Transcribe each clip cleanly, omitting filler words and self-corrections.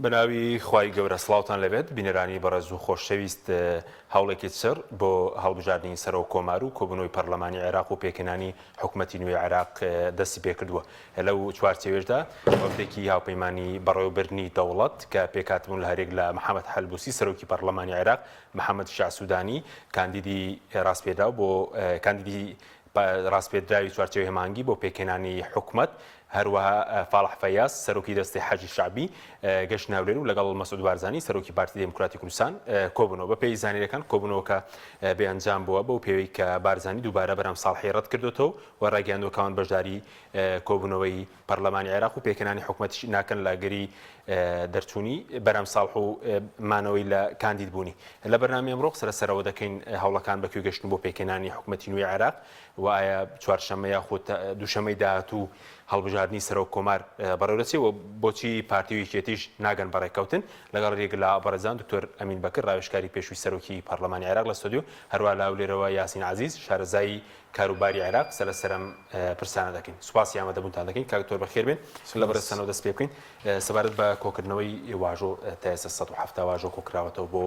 بەناوی خوای گەورە سڵاوتان لەبێت بینەرانی بەڕێز و خۆشەویست هەوڵێکی سەر بۆ هەڵبژاردننی سەر و کۆمار و کۆبنەوەی پەرلەمانی عێراق و پێکەنانی حکوومەتی نوێی عێراق دەستی پێکردووە لەو چوارچێوێژدا وەختێکی هاوپەیمانی بەڕێوەبردننی دەوڵەت کە پێکاتبوون لە هەرێک لە محەممەد حەلبوسی سەرۆکی پەرلەمانی عێراق محەممەد شاسوودانی کاندیدی ڕاستپێدا بۆ کاندیدی ڕاستپێدراوی چوارچێوی هەمانگی بۆ پێکەنانی حکوومەت هەروەها فاڵح فەیاس سەرۆکی دەستی حەجی شعبی گەشت ناولێن و لەگەڵ مەسعود بارزانی سەرۆکی پارتی دموکراتی کوردستان کۆبوونەوە بە پێی زانیەکان کۆبوونەوەکە بێئەنجام بووە بەو پێوەی کە بارزانی دووبارە بەرەم ساڵحی ڕەت کردوێتەوە و ڕاگەیاندوەکان بەشداری کۆبوونەوەی پەرلەمانی عێراق و پێکەنانی حکوومەتیش ناکەن لاگەری دەرچوونی بەرەم ساڵح و مانەوەی لە کاندید بوونی لە بەرنامی ئەمڕۆ سەرەوە دەکەین هەوڵەکان بەکوێ گەشتن بۆ پێکەنانی حکوومەتی نوێی عێراق و ئایا چوارشەممە یاخود دووشەمەی داهاتوو هەڵبژاردننی سەرۆک کۆمار بەڕێوەچێەوە بۆچی پارتی و یەکێتیش ناگەن بەڕێکەوتن لەگەڵ ڕێک لە بەڕێزان دکتۆر ئەمین بەکر ڕاوێژکاری پێشووی سەرۆکی پەرلەمانی عێراق لە ستۆدیۆ هەروە لاولێرەوە یاسین عەزیز شارەزایی کاروباری عێراق سەرم پرسانە دەکەین سوپاسی ئامادەبوونتان دەکەین کاکتۆر بەخێر بێن لە بەرزستانەوە دەست پێ بکەین سەبارەت بە کۆکردنەوەی واژۆ تا ئێستا 170 واژۆ کۆکراوەتەوە بۆ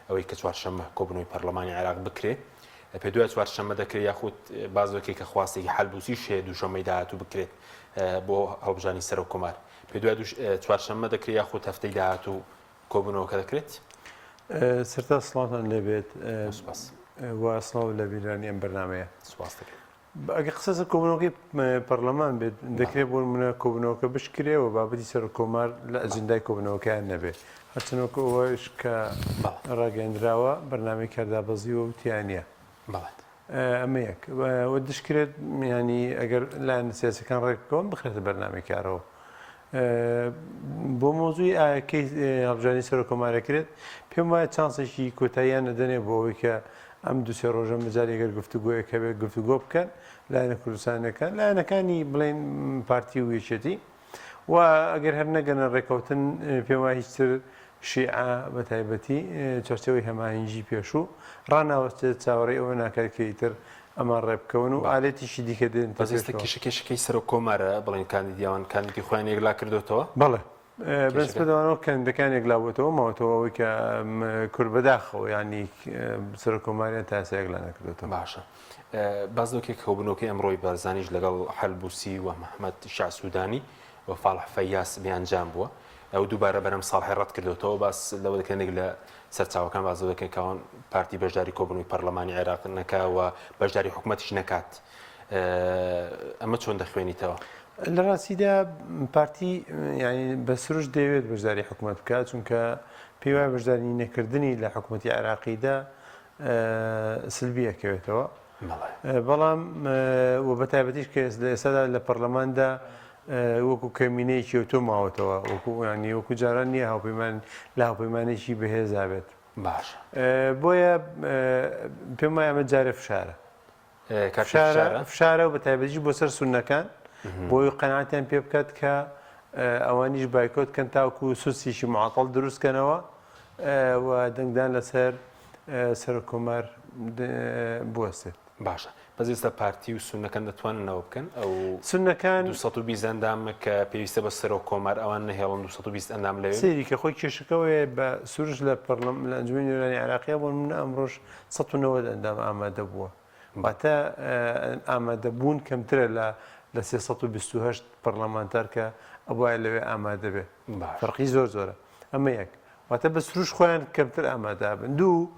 ئەوەی کە چوارشەممە کۆبنەوەی پەرلەمانی عێراق بکرێت پێ دوای چوارشەممە دەکرێت یاخود بازۆکێک کە خواستێکی حەلبوسی شێ دووشەممەی داهاتوو بکرێت بۆ هەڵبژاردننی سەر و کۆمار پێ دوای چوارشەممە دەکرێت یاخود هەفتەی داهاتوو کۆبوونەوەکە دەکرێت سەرتا سڵاتان لێبێت وا سڵاو لە بیرانی ئەم بەرنامەیە سوپاس دەکەم ئەگە قسەسە کۆبنەوەکەی پەرلەمان بێت دەکرێت بۆ منە کۆبنەوەکە بشکرێەوە بابەتی سەر و کۆمار لە ئەجندای کۆبنەوەکەیان نەبێت هەرچەنەوەکە ئەوەش کە ڕاگەیاندراوە بەرنامەی کاردابەزیوە و تیانە ئەمە یەک وە دشکرێت ینی ئەگەر لایەن سیاسەکان ڕێکەوە بخرێتە بەرنامی کارەوە بۆ مۆزووی ئاکەی هەڵبژاردننی سەر و کۆمارەکرێت پێم وایە چانسێکی کۆتاییان نەدەنێ بۆ ئەوەی کە ئەم دووسێ ڕۆژە مجاری ئەگەر گفتوگۆیەکە بێت گفتوگۆ بکەن لایەنە کوردستانەکان لایەنەکانی بڵێن پارتی و یەکێتی و ئەگەر هەر نەگەنە ڕێکەوتن پێم وایە هیچتر شیعە بە تایبەتی چەرچەوەی هەماهنگی پێشوو ڕناوەستێت چاوەڕێی ئەوە ناکارکەیتر ئەمان ڕێبکەون و ئالێتیشی دیکە دێن بەزێستا کێشەکەی سەر و کۆمارە بڵێن کاندیدیاوان کاندیدی خۆیان یەکلا کردوێتەوە بەڵێ بەنسبەتەوەنەوە کەندەکان یەکلاوەتەوە ماوەتەوە ئەوەی کە کورد بەداخەوە ینی سەر و کۆماریان تاسە یەکلا نەکردوێتەوە باشە بازۆکێک کەوبنەوەکەی ئەمڕۆی بارزانیش لەگەڵ حەلبوسی و محەممەد شاسوودانی و فاڵح فەیاس بێئەنجام بووە ئەو دووبارە بەرەم ساڵحی ڕەت کردوێتەوە باس لەوە دەکەنێک لە سەرچاوەکان بازۆ دەکەن کەوان پارتی بەشداری کۆبنەوەی پەرلەمانی عێراق نەکاوە بەشداری حکوومەتیش نەکات ئەمە چۆن دەخوێنیتەوە لە ڕاستیدا پارتی ینی بە سروش دەوێت بەشداری حکوومەت بکات چونکە پێی وایە بەشداری نەکردنی لە حکوومەتی عێراقیدا سلبیەکەوێتەوە بەڵام وە بە تایبەتیش کە لە ئێستادا لە پەرلەماندا وەکو کەمینەیەکی و تۆ ماوەتەوە وەکو ینی وەکو جاران نییە هاوپەیمان لە هاوپەیمانێکی بەهێزابێت باش بۆیە پێم وایە ئەمە جارە فشارە و بە تایبەتیش بۆ سەر سونەکان بۆی قەناعەتیان پێ بکات کە ئەوانیش بایکۆت کەن تاوکو سوسیشی معاتەڵ دروستکەنەوە و دەنگدان لەسەر سەر و کۆمار بوەستێت باشە بەزێستا پارتی و سونەکان دەتواننەوە بکەن ئەو سونەکان 220 ئەندامە کە پێویستە بە سەر و کۆمار ئەوان نەهێڵن 220 ئەندام لەوێ سێری کە خۆی کێشەکەوەیە بە سروش لە ئەنجومەنی نوێرانی عێراقیە بۆ من ئەمڕۆژ 190 ئەندام ئامادە بووە واتە ئامادەبوون کەمترە لە 328 پەرلەمانتار کە ئەوایە لەوێ ئامادە بێ فەرقی زۆرە ئەمە یەک واتە بە سروش خۆیان کەمتر ئامادە بن دوو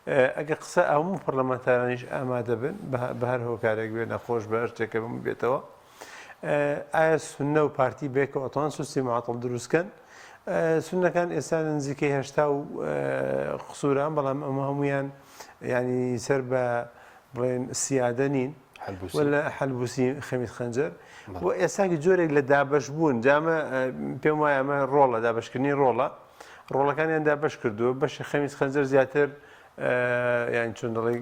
ئەگە قسە هەموو پەرلەمانتارانیش ئامادە بن بە هەر هۆکارێک بێ نەخۆش بە هەرچێکە بم بێتەوە ئایا سونە و پارتی بێکەوە ئەتوان سوسی معاتەڵ دروستکەن سونەکان ئێستا نزیکەی 80 و قسووران بەڵام ئەمە هەمویان ینی سەر بە بڵێن سیادە نین ولا حەلبوسی خەمیس خەنجەر بۆ ئێستاکی جۆرێک لە دابەش بوون جامە پێم وایە ئەمە ڕۆڵە دابشکردنی ڕۆڵەکانیان دابش کردووە بەشی خەمیس خەنجەر زیاتر یان چۆن دەڵێ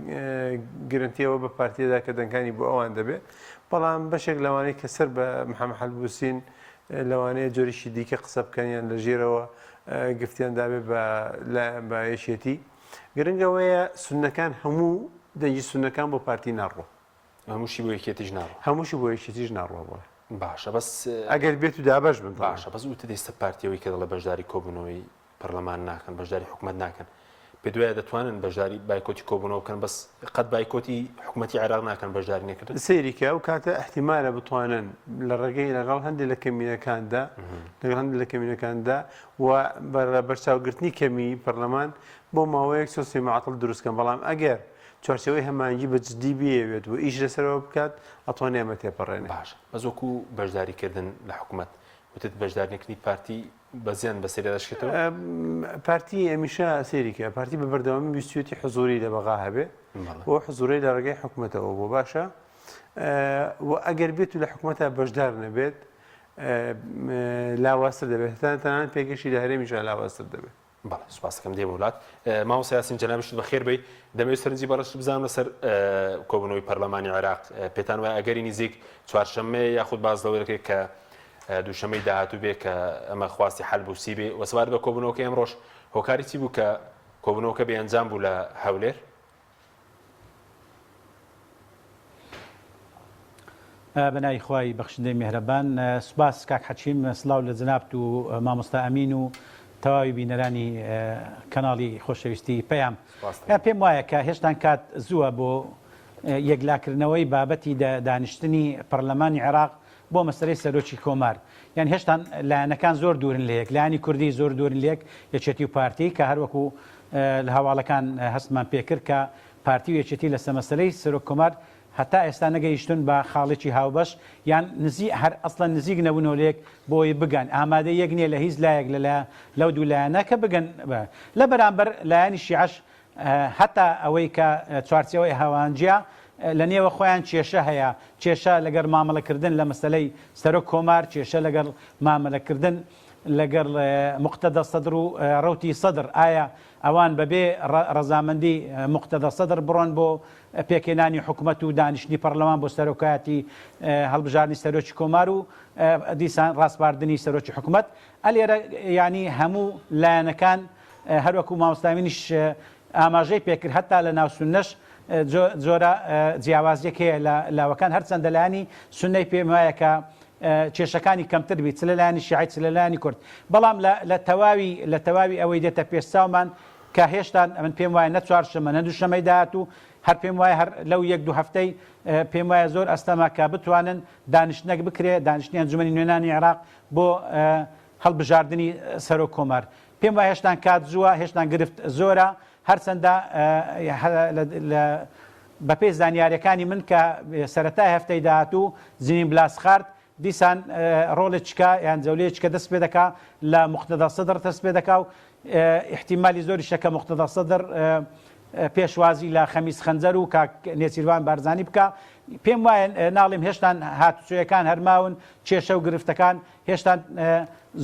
گرنتیەوە بە پارتیەدا کە دەنگانی بۆ ئەوان دەبێت بەڵام بەشێک لەوانەیە کە سەر بە محەممەد حەلبوسین لەوانەیە جۆریشی دیکە قسە بکەنیان لە ژێرەوە گفتیان دابێت بە یەشێتی گرنگەوەیە سونەکان هەموو دەنگی سونەکان بۆ پارتی ناڕۆ هەمووشی بۆ یەکێتیش ناڕۆ هەمووشی بۆ یەکێتیش ناڕۆ بڵێ باشە بەس ئەگەر بێت و دابش بن باشە بەس وتە دەیستە پارتیەوەی کە دەڵێ بەشداری کۆبوونەوەی پەرلەمان ناکەن بەشداری حکوومەت ناکەن پێ دوایە دەتوانن بەشداری بایکۆتی کۆبوونەوە بکەن بەس قەت بایکۆتی حکوومەتی عێراق ناکەن بەشداری نەکردن سەیریکە و کاتە احتیمالە بتوانن لە ڕێگەی لەگەڵ هەندێک لە کەمینەکاندا لەگەڵ هەندێک لە کەمینەکاندا و بەرچاوگرتنی کەمی پەرلەمان بۆ ماوەیەک سۆسی معتڵ دروستکەن بەڵام ئەگەر چوارچەوەی هەمانگی بە جددی بێوێت و ئیش لەسەرەوە بکات ئەتوانێ ئەمە تێپەڕێنێ باش بەزۆکو بەشداریکردن لە حکوومەت وتت بەشدارنێکنی پارتی بەزیان بەسەری دەشکێتەوە پارتی ئەمیشە سێریکە پارتی بە بەردەوامی ویستوێتی حزوری لە بەغا هەبێ بۆ حزوری لە ڕێگەی حکوومەتەوە بۆ باشە و ئەگەر بێت و لە حکوومەتە بەشدار نەبێت لاواستر دەبێت تەنانەت پێگەشی لە هەرێمیشە لاواستر دەبێت بەڵێ سوپاسەکەم دێ وڵات ماوەسا یاسین جەنابشت بەخێر بێ دەمەوێت سەرنجی بەڕەش بزانم لەسەر کۆبوونەوەی پەرلەمانی عێراق پێتان وایە ئەگەری نزیک چوارشەممە یاخود باز لەوەیەکێک کە دووشەمەی داهاتوو بێ کە ئەمە خواستی حەل بووسی بێ وەسوار بە کۆبوونەوەکە ئەمڕۆژ هۆکاری چی بوو کە کۆبوونەوەکە بێئەنجام بوو لە هەولێر بەنای خوای بەخشندەی میهرەبان سوپاس کاک حەچیم سڵاو لە جەنابت و مامۆستا ئەمین و تەواوی بینەرانی کەناڵی خۆشەویستی پێیان پێم وایە کە هێشتا کات زووە بۆ یەکلاکردنەوەی بابەتی دانیشتنی پەرلەمانی عێراق بۆ مەسەرەی سەرۆکی کۆمار یان هێشتا لایەنەکان زۆر دوورن لەیەک لایانی کوردی زۆر دوورن لێک یەکێتی و پارتی کە هەروەکو لە هەواڵەکان هەستمان پێکرد کە پارتی و یەکێتی لەسەر مەسەرەی سەرۆک کۆمار هەتا ئێستا نەگەیشتون بە خاڵێکی هاوبەش یان هەر ئەسڵەن نزیک نەبوونەوە لێک بۆی بگەن ئامادە یەک نییە لە هیچ لایەک لەو دوو لایەنە کە بگەن لە بەرامبەر لایەنی شیعەش هەتا ئەوەی کە چوارچێوەی هاوانجیا لە نێوە خۆیان کێشە هەیە کێشە لەگەر مامەڵەکردن لە مەسەلەی سەرۆک کۆمار کێشە لەگەر مامەلەکردن لەگەر مقتەدە سەدر و ڕەوتی سەدر ئایا ئەوان بەبێ ڕەزامەندی مقتەدە سەدر بڕۆن بۆ پێکێنانی حکوومەت و دانیشتنی پەرلەمان بۆ سەرۆکایەتی هەڵبژاردننی سەرۆکی کۆمار و دیسان ڕاستپاردنی سەرۆکی حکوومەت ئەلێرە ینی هەموو لایەنەکان هەروەکو مامۆستامینیش ئاماژەی پێکرد هەتا لە ناو سونەش زۆرە جیاوازیەک هەیە لە لاوەکان هەرچەندە لایانی سونەی پێم وایە کە کێشەکانی کەمتر بیت چ لە لایانی شیعی چ لە لایانی کورد بەڵام لە تەواوی ئەوەی دێتە پێشچاومان کە هێشتا من پێم وایە نە چوارشەمە نە دووشەمەی داهات و هەر پێم وایە هەر لەو یەک دوو هەفتەی پێم وایە زۆر ئەستەما کە بتوانن دانیشتنەک بکرێ دانیشتنی ئەنجومەنی نوێنانی عێراق بۆ هەڵبژاردننی سەرۆک کۆمار پێم وایە هێشتان کات زووە هێشتان گرفت زۆرە هەرچەندە بەپێی زانیاریەکانی من کە سەرەتای هەفتەی داهاتوو زیین بلاسخارد دیسان ڕۆڵێککە یان جەولەیەکە دەست پێ دەکا لە مقتەدە سەدر دەست پێ دەکا و احتیمالی زۆری شەکە مقتەدە سەدر پێشوازی لە خەمیس خەنجەر و کاک نێچیروان بارزانی بکە پێم وایە ناڵێم هێشتان هاتوچۆیەکان هەرماون کێشە و گرفتەکان هێشتان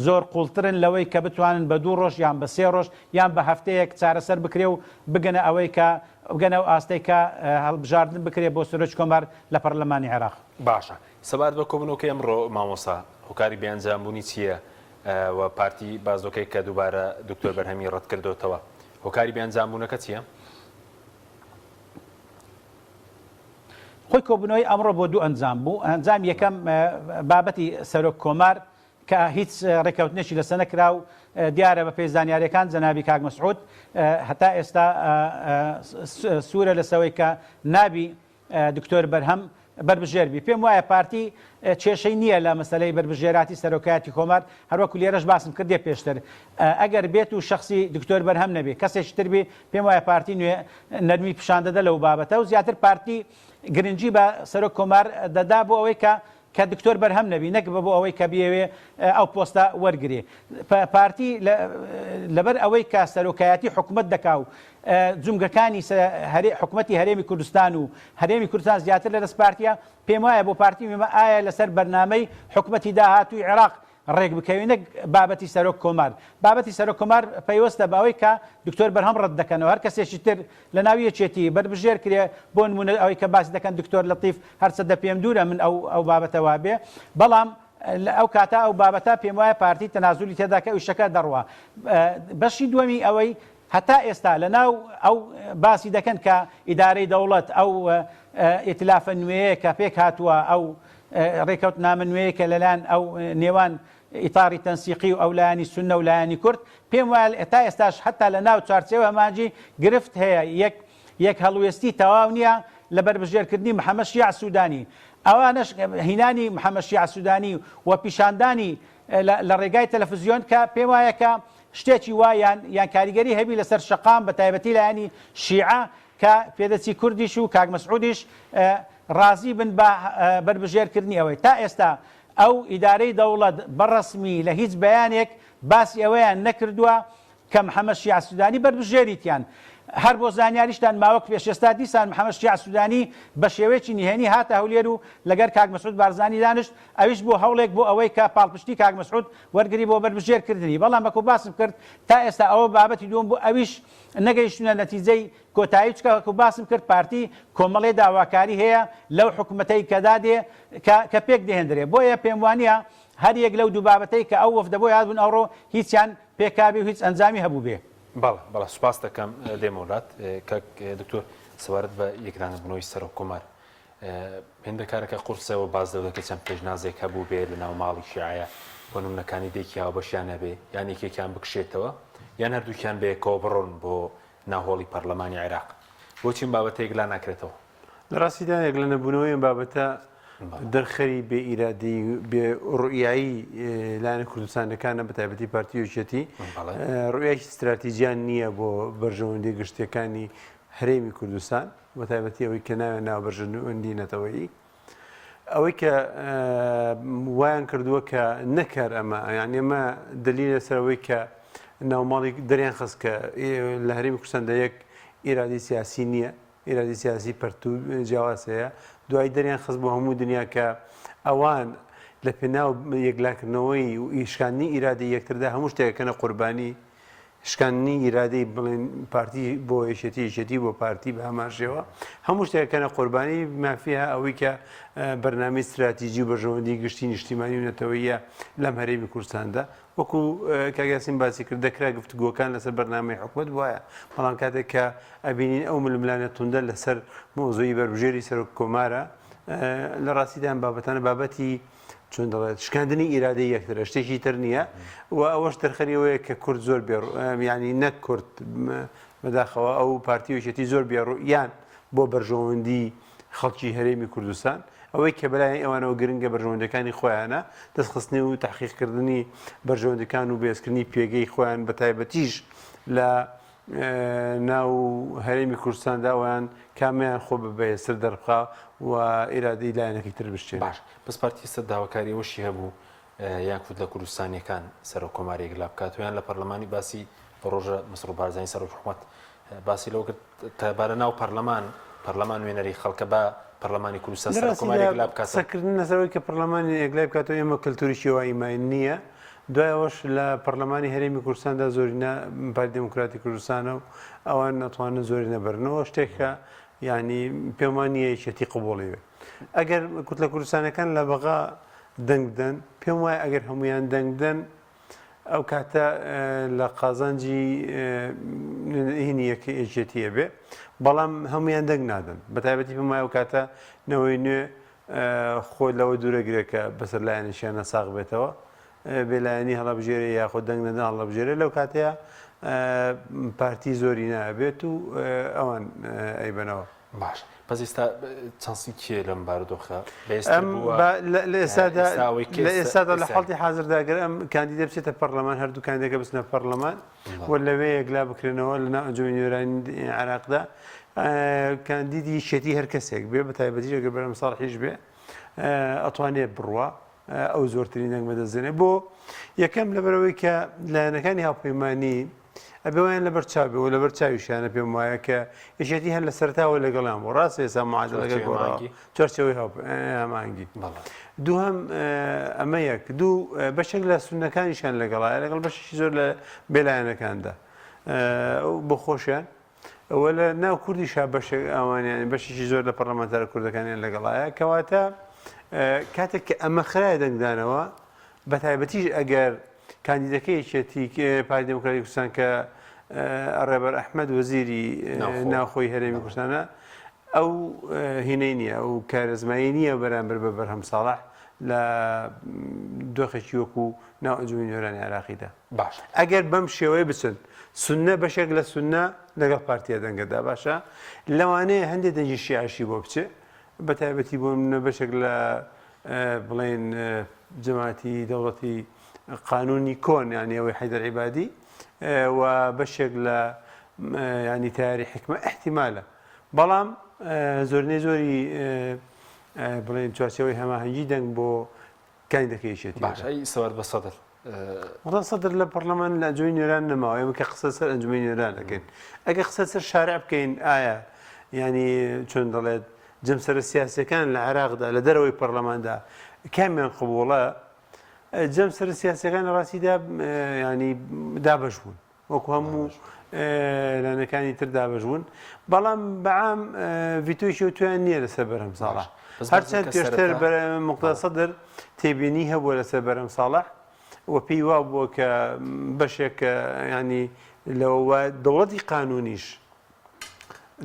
زۆر قوڵترن لەوەی کە بتوانن بە 2 ڕۆژ یان بە 3 ڕۆژ یان بە هەفتەیەک چارەسەر بکرێ و بگەنە ئەوەی کە بگەنە و ئاستەی کە هەڵبژاردن بکرێ بۆ سەرۆکی کۆمار لە پەرلەمانی عێراق باشە سەبات بە کۆبوونەوەکە ئەمڕۆ مامۆسا هۆکاری بێئەنجامبوونی چییە و پارتی بازۆکەی کە دووبارە دکتۆر بەرهەمی ڕەت کردوتەوە هۆکاری بێئەنجامبوونەکە چییە؟ خۆی کۆبوونەوەی ئەمڕۆ بۆ دوو ئەنجام بوو ئەنجام یەکەم بابەتی سەرۆک کۆمار کە هیچ ڕێکەوتنێکی لەسەر نەکرا و دیارە بە پێی زانیاریەکان جەنابی کاک مەسعود هەتا ئێستا سوورە لەسەوەی کە نابی دکتۆر بەرهەم بربژێربی پێم وایە پارتی کێشەی نییە لە مەسەلەی بربژێراتی سەرۆکایەتی کۆمار هەروەکو لێرەش باسم کردێ پێشتر ئەگەر بێت و شخصی دکتۆر بەرهەم نەبێت کەسێکی تر بێ پێم وایە پارتی نوێ نەرمی پیشاندەدە لەو بابەتە و زیاتر پارتی گرنگی بە سەرۆک کۆمار دەدا بۆ ئەوەی کە دکتۆر بەرهەم نەبی نەک بە بۆ ئەوەی کە بێوێ ئەو پۆستە وەرگێ پارتی لەبەر ئەوەی کە سەرۆکایەتی حکوومەت دەکا و جومگەکانی حکوومەتی هەرێمی کوردستان و هەرێمی کوردستان زیاتر لە دەست پارتیە پێم وایە بۆ پارتی مێمە ئایا لەسەر بەرنامەی حکوومەتی داهاتووی عێراق ڕێک بکەوێنە بابەتی سەرۆک کۆمار بابەتی سەرۆک کۆمار پەیوەستە باوەی کە دکتۆر بەرهەم ڕەت دەکەنەوە هەر کەسێکی تر لە ناوی یەکێتی بربژێر کرێ بۆ نمونە ئەوەی کە باسی دەکەن دکتۆر لەتیف هەرچەندە پێم دوورە من ئەو بابەتە وا بێ بەڵام ئەو کاتە ئەو بابەتە پێم وایە پارتی تەنازولی تێدا کە ئیشەکە دەڕوە بەشی دووەمی ئەوەی هەتا ئێستا لە ناو ئەو باسی دەکەن کە ئیدارەی دەوڵەت ئەو ئیتلافە نوێیە کە پێک هاتووە ئەو ڕێکەوت نامنوەیەکە لەلایەن ئەو نێوان ئیتاری تەنسیقی و ئەو لایانی سونە و لایانی کورد پێم وایە تا ئێستاش هەتا لە ناو چوارچێوە هەمانجی گرفت هەیە یەک هەڵوێستی تەواو نییە لە بەربژێرکردنی محەممەد شیع سوودانی ئەوانش هینانی محەممەد شیع سوودانی و پیشاندانی لە ڕێگای تەلەڤیزیۆن کە پێم وایە کە شتێکی وایان یان کاریگەری هەبی لەسەر شەقام بە تایبەتی لایانی شیعە کە پێدەچی کوردیش و کاک مەسعودیش ڕازی بن بە بەربژێرکردنی ئەوەی تا ئێستا ئەو ئیدارەی دەوڵەت بەڕەسمی لە هیچ بەیانێک باسی ئەوەیان نەکردووە کە محەممەد شیع سوودانی بەربژێریتیان هەر بۆ زانیاریشتان ماوەک پێشێستا دیسان محەممەد شیع سوودانی بە شێوەیەکی نهێنی هاتە هەولێر و لەگەر کاک مەسعود بارزانی دانیشت ئەویش بۆ هەوڵێک بۆ ئەوەی کە پاڵپشتی کاک مەسعود وەرگری بۆ بەربژێرکردنی بەڵام بەکو باسم کرد تا ئێستا ئەوە بابەتی دووەم بۆ ئەویش نەگەیشتونە نەتیجەی کۆتایی چکە باسم کرد پارتی کۆمەڵێ داواکاری هەیە لەو حکوومەتەی کەدادێ کە پێک دەهێنرێ بۆیە پێم وانە هەر یەک لەو دوو بابەتەی کە ئەو وەفدە بۆی هاتبوون ئەوڕۆ هیچیان پێکابی و هیچ ئەنجامی هەبوو بێ. بەڵێ سوپاس دەکەم دێمەولات کاک دکتۆر سەوارت بە یەکدانبوونەوەی سەرۆکۆمار هێندەکارەکە قورسەوە باز دەکە چەند پێشنازێک هەبوو بێ لە ناو ماڵی شیعە بۆ نمونەکانی دێکیاوە بەشیان هەبێ یان یەکێکیان بکشێتەوە یان هەردووکیان بەیەکەوە بڕۆن بۆ ناوهۆڵی پەرلەمانی عێراق بۆچی بابەتەیەک لا ناکرێتەوە لە ڕاستیدا یەک لە نەبوونەوەی بابەتە دەرخەری بێ ئیرادی بێ ڕوئایی لایەنە کوردستانەکانە بە تایبەتی پارتی یەکێتی ڕوئیەکی استراتیژیان نییە بۆ بەرژەوەندی گشتیەکانی هەرێمی کوردستان بە تایبەتی ئەوەی کە ناوێن ناو بەرژەوەندی نەتەوەیی ئەوەی کە وایان کردووە کە نەکار ئەمە یان ئێمە دلیل لەسەرەوەی کە ناوماڵی دەریان خست کە لە هەرێمی کوردستاندا یەک ئیرادی سیاسی نییە ئیرادی سیاسی پەرتوو جیاواز هەیە دوای دەریان خست بۆ هەموو دنیا کە ئەوان لە پێناو یەکلاکردنەوەی و ئیشکانی ئیرادی یەکتردا هەموو شتێکەکەنە قوربانی شکانی ئیرادەی بڵێن پارتی بۆ یەکێتی بۆ پارتی بە هەمان شێوە هەموو شتێکەکەنە قوربانی مافیە ئەوەی کە بەرنامەی استراتیژی و بەرژەوەندی گشتی نیشتیمانی و نەتەوەییە لەم هەرێمی کوردستاندا وەکو کاگاسین باسی کرد دەکرا گفتوگۆکان لەسەر بەرنامەی حکومەت وایە بەڵام کاتێک کە ئەبینین ئەو ململانە توندە لەسەر مۆزوعی بەربژێری سەرۆک کۆمارە لە ڕاستیدان بابەتانە بابەتی چۆن دەڵێت شکاندنی ئیرادەی یەکترە شتێکی تر نییە و ئەوەش دەرخەریەوەیە کە کورد زۆر ینی نەک کورد بەداخەوە ئەو پارتی وێشێتی زۆر بێڕوئیان بۆ بەرژەوەندی خەڵکی هەرێمی کوردستان ئەوەی کە بەلای ئەوانەوە گرنگە بەرژەوەندەکانی خۆیانە دەستخستنی و تحقیقکردنی بەرژەوەندەکان و بێزکردنی پێگەی خۆیان بە تایبەتیش لە ناو هەرێمی کوردستاندا ئەویان کامیان خۆ ببێ سەر دەربخا و ئێرادەی لایەنەکەی تر بشتێن باش بەس پارتی سەر داواکاری وەشی هەبوو یاکوت لە کوردستانیەکان سەرۆک کۆمارێک لا بکات ویان لە پەرلەمانی باسی بە ڕۆژە مەسرۆ بارزانانی سەرۆک حکوومەت باسی لەوە کرد تەبارە ناو پەرلەمان وێنەری خەڵکە بە پەرلەمانی کوردستان سەرۆک کۆمارێک لا بکات سەرکردن لەسەرەوەی کە پەرلەمانی ئێگلای بکاتەوە ئێمە کەلتوری شێوایی نییە دوایەوەش لە پەرلەمانی هەرێمی کوردستاندا زۆرینە پارتی دموکراتی کوردستانە و ئەوان نەتوانن زۆری نەبەرنەوە شتێکە ینی پێم وانە یەکێتی قبوڵی بێت ئەگەر کوت لە کوردستانەکان لە بەغا دەنگدەن پێم وایە ئەگەر هەمویان دەنگدەن ئەو کاتە لە قازانجی هینی یەکێتیە بێ بەڵام هەمویان دەنگ نادەن بە تایبەتی پێم وایە ئەو کاتە نەوەی نوێ خۆی لەوە دوورەگرێکە بەسەر لایەنیشیانە ساغ بێتەوە بێلایەنی هەڵەبژێرە یاخۆ دەنگ نەدەن هەڵەبژێرە لەو کاتەیە پارتی زۆری نابێت و ئەوان ئەیبنەوە باش بەس ئێستا چانسی کێ لەم بارودۆخە لە ئێستادا لە حڵی حازرداگەر ئەم کاندیدە بچێتە پەرلەمان هەردوو کاندیدەکە بچنە پەرلەمان و لەوێ یەکلا بکرێنەوە لە ناو ئەنجومەنی نوێرانی عێراقدا کاندیدی شێتی هەر کەسێک بێ بە تایبەتی ئەگەر بەرەم ساڵحیش بێ ئەتوانێت بڕوە ئەو زۆرترین دەنگ بەدەستێنێ بۆ یەکەم لەبەرەوەی کە لایەنەکانی هاوپەیمانی ئەبێوایان لە بەرچاوی و لە بەرچاویشیانە پێم وایە کە یەکێتی هەر لە سەرتاوە لەگەڵیان بۆ ڕاست ێستا معادلەکە گۆڕاوە چوارچەوەی هەمانگی دووهەم ئەمە یەک دوو بەشێک لە سونەکانیشان لەگەڵایە لەگەڵ بەشێکی زۆر لە بێلایەنەکاندا بۆ خۆشیان ئەوە لە ناو کوردیشا بەشێک ئەوانیان بەشێکی زۆر لە پەرلەمانتارە کوردەکانیان لەگەڵایە کەواتە کاتێک کە ئەمە خرای دەنگدانەوە بە تایبەتیش ئەگەر کاندیدەکەی یەکێتی پارتی دموکراتی کوردستان کە ڕێبەر ئەحمەد وەزیری ناوخۆی هەرێمی کوردستانە ئەو هینەی نییە ئەو کارەزمایی نییە بەرامبەر بە بەرهەم ساڵح لە دۆخێکی وەکو ناو ئەنجومەنی نوێرانی عێراقیدا. باش ئەگەر بەم شێوەیە بچن سونە بەشێک لە سونە لەگەڵ پارتیە دەنگەدا باشە لەوانەیە هەندێک دەنجی شیعشی بۆ بچێ بە تایبەتی بۆ منە بەشێک لە بڵێن جەماعەتی دەوڵەتی قانونی کۆن یانی ئەوەی حەیدەر عیبادی و بەشێک لە ینی تیاری حکمە احتیمالە بەڵام زۆرنەی زۆری بڵێن چوارچەوەی هەماهەنگی دەنگ بۆ کاندەکەیشێتی باش ئەی سەوار بە سەدر وڵا سەدر لە پەرلەمان لە ئەنجومەنی نوێران نەماوە ئێمە کە قسە سەر ئەنجومەنی نوێران دەکەین ئەگە قسە سەر شارع بکەین ئایا ینی چۆن دەڵێت جەمسەرە سیاسیەکان لە عێراقدا لە دەرەوەی پەرلەماندا کامیان قبوڵە جەمسەرە سیاسیەکان لە ڕاستیدا ینی دابەش بوون وەکو هەموو لانەکانی تر دابەش بوون بەڵام بەعام ڤیتۆیشی تویان نییە لەسەر بەرهەم ساڵح هەرچەند پێشتر مقتەدا سەدر تێبینی هەبووە لەسەر بەرهەم ساڵح و پێی وا بووە کە بەشێک ینی لەوە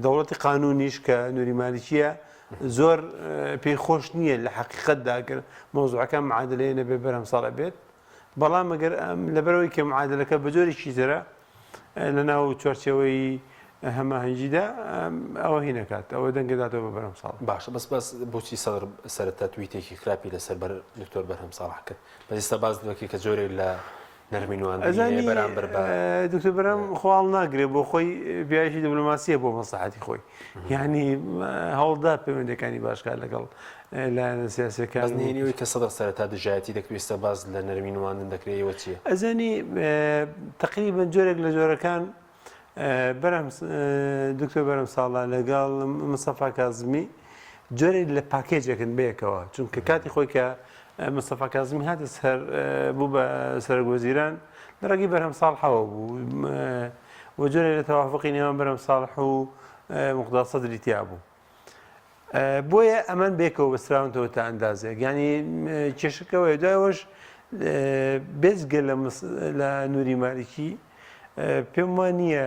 دەوڵەتی قانونیش کە نووری مالیکیە زۆر پێی خۆش نییە لە حەقیقەتدا کرد مۆزوعەکان معادلەیە نەبێ بەرهەم ساڵح بێت بەڵام ئەگەر لەبەرەوەی کە معادلەکە بە جۆرێکی ترە لە ناو چوارچەوەی هەماهەنگیدا ئەوە هی نەکات ئەوە دەنگداتەوە بە بەرهەم ساڵح باشە بەس بۆچی سەدر سەرەتا تویتێکی خراپی لەسەر دکتۆر بەرهەم ساڵح کرد بەزیستە باز دەکەی کە جۆرێک لە نەرمینوان بەرامبەر بە دکتۆر بەرهەم خۆڵ ناگرێت بۆ خۆی بیایشی دیبلۆماسیە بۆ مەسلحەتی خۆی یعنی هەوڵدا پەیوەندەکانی باشکار لەگەڵ لایەنە سیاسیەکان نهێنیەوەی کە سەدر سەرەتا دژایەتی دەکوێستە باز لە نەرمینوانن دەکرێتەوە چییە؟ ئەزانی تقریبەن جۆرێک لە جۆرەکان دکتۆر بەرهەم ساڵح لەگەڵ مستەفا کازمی جۆرێک لە پاکێجێکن بەیەکەوە چونکە کاتی خۆی کە مستەفا کازمی هاتە سەر بوو بە سەرۆکوەزیران لە ڕێگەی بەرهەم ساڵحەوە بوو و جۆرێک لە تەوافقی نێوان بەرهەم ساڵح و مقتەدا سەدری تیا بوو بۆیە ئەمان بێکەوە بەستراونەوە تا ئەندازێک ینی کێشەکەوەی دوایەوەش بێزگە لە نووری مالیکی پێم وانە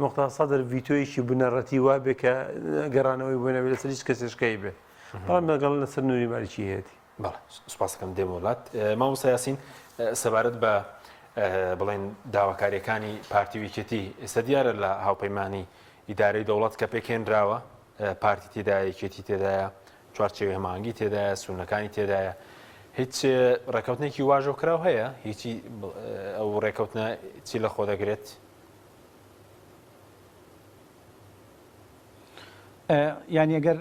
مقتەدا سەدر ڤیتۆیەکی بنەڕەتی وا بێ کە گەڕانەوەی بۆ نەبێت لەسەر هیچ کەسێشکەی بێ بەڵام لەگەڵ لەسەر نووری مالیکی هەیەی بەڵێ سوپاسەکەم دێم وڵات مامۆستا یاسین سەبارەت بە بڵێن داواکاریەکانی پارتی ویکێتی ئێستا دیارە لە هاوپەیمانی ئیدارەی دەوڵەت کە پێکێنراوە پارتی تێدایە یەکێتی تێدایە چوارچێوەی هەماهەنگی تێدایە سونەکانی تێدایە هیچ ڕێکەوتنێکی واژۆ کراو هەیە هیچی ئەو ڕێکەوتنە چی لە خۆ دەگرێت؟ یعنی ئەگەر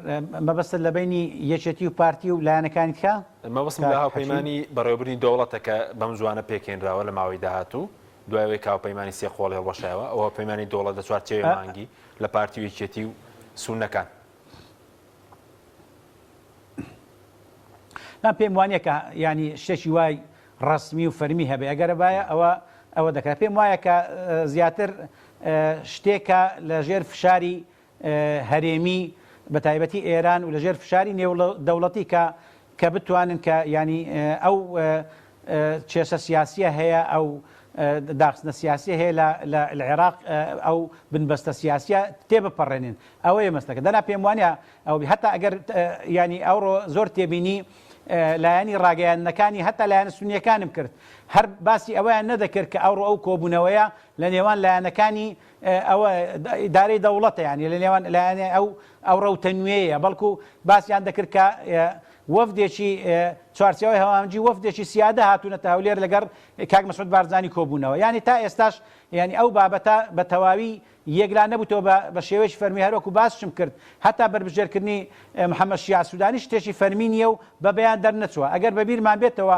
مەبەستە لە بینی یەکێتی و پارتی و لایەنەکانی تکە مەبەستم لە هاوپەیمانی بەڕێوەبردننی دەوڵەتە کە بەم زوانە پێکێنراوە لە ماوەی داهاتوو دوایەوەی کاوپەیمانی سێ خۆڵی هەڵبەشایەوە ئەوە پەیمانی دەوڵەت لە چوارچێوەی مانگی لە پارتی یەکێتی و سونەکان پێم وانە کە ینی شتێکی وای ڕسمی و فەرمی هەبێ ئەگەرە باە ئەوە دەکات پێم وایە کە زیاتر شتێکە لە ژێر فشاری هەرێمی بە تایبەتی ئێران و لەژێر فشاری نێودەوڵەتی کە بتوانن کە ینی ئەو کێشە سیاسیە هەیە ئەو داخستنە سیاسی هەیە لە عێراق ئەو بنبەستە سیاسیە تێبپەڕێنین ئەوەیە مەستەکە دەنا پێم وانە ئەو هەتا ئەگەر ینی ئەوڕۆ زۆر تێبینی لایەنی ڕاگەیاندنەکانی هەتا لایەنە سونیەکانم کرد هەر باسی ئەوەیان نەدەکرد کە ئەوڕۆ ئەو کۆبوونەوەیە لە نێوان لایەنەکانی ئەوە ئیدارەی دەوڵەتە ینی لە نێوان لایەنێ ئەو ڕەوتە نوێیە بەڵکو باسییان دەکرد کە وەفدێکی چوارچەوەی هەوامجی وەفدێکی سیادە هاتوونەتە هەولێر لەگەڕ کاک مەسعود بارزانی کۆبوونەوە ینی تا ئێستاش ینی ئەو بابەتە بە تەواوی یەکلا نەبووتەوە بە شێوەیەکی فەرمی هەروەکو باسشم کرد هەتا بربژێرکردنی محەممەد شیع سوودانی شتێکی فەرمی نییە و بە بەیان دەرنەچووە ئەگەر بەبیرمان بێتەوە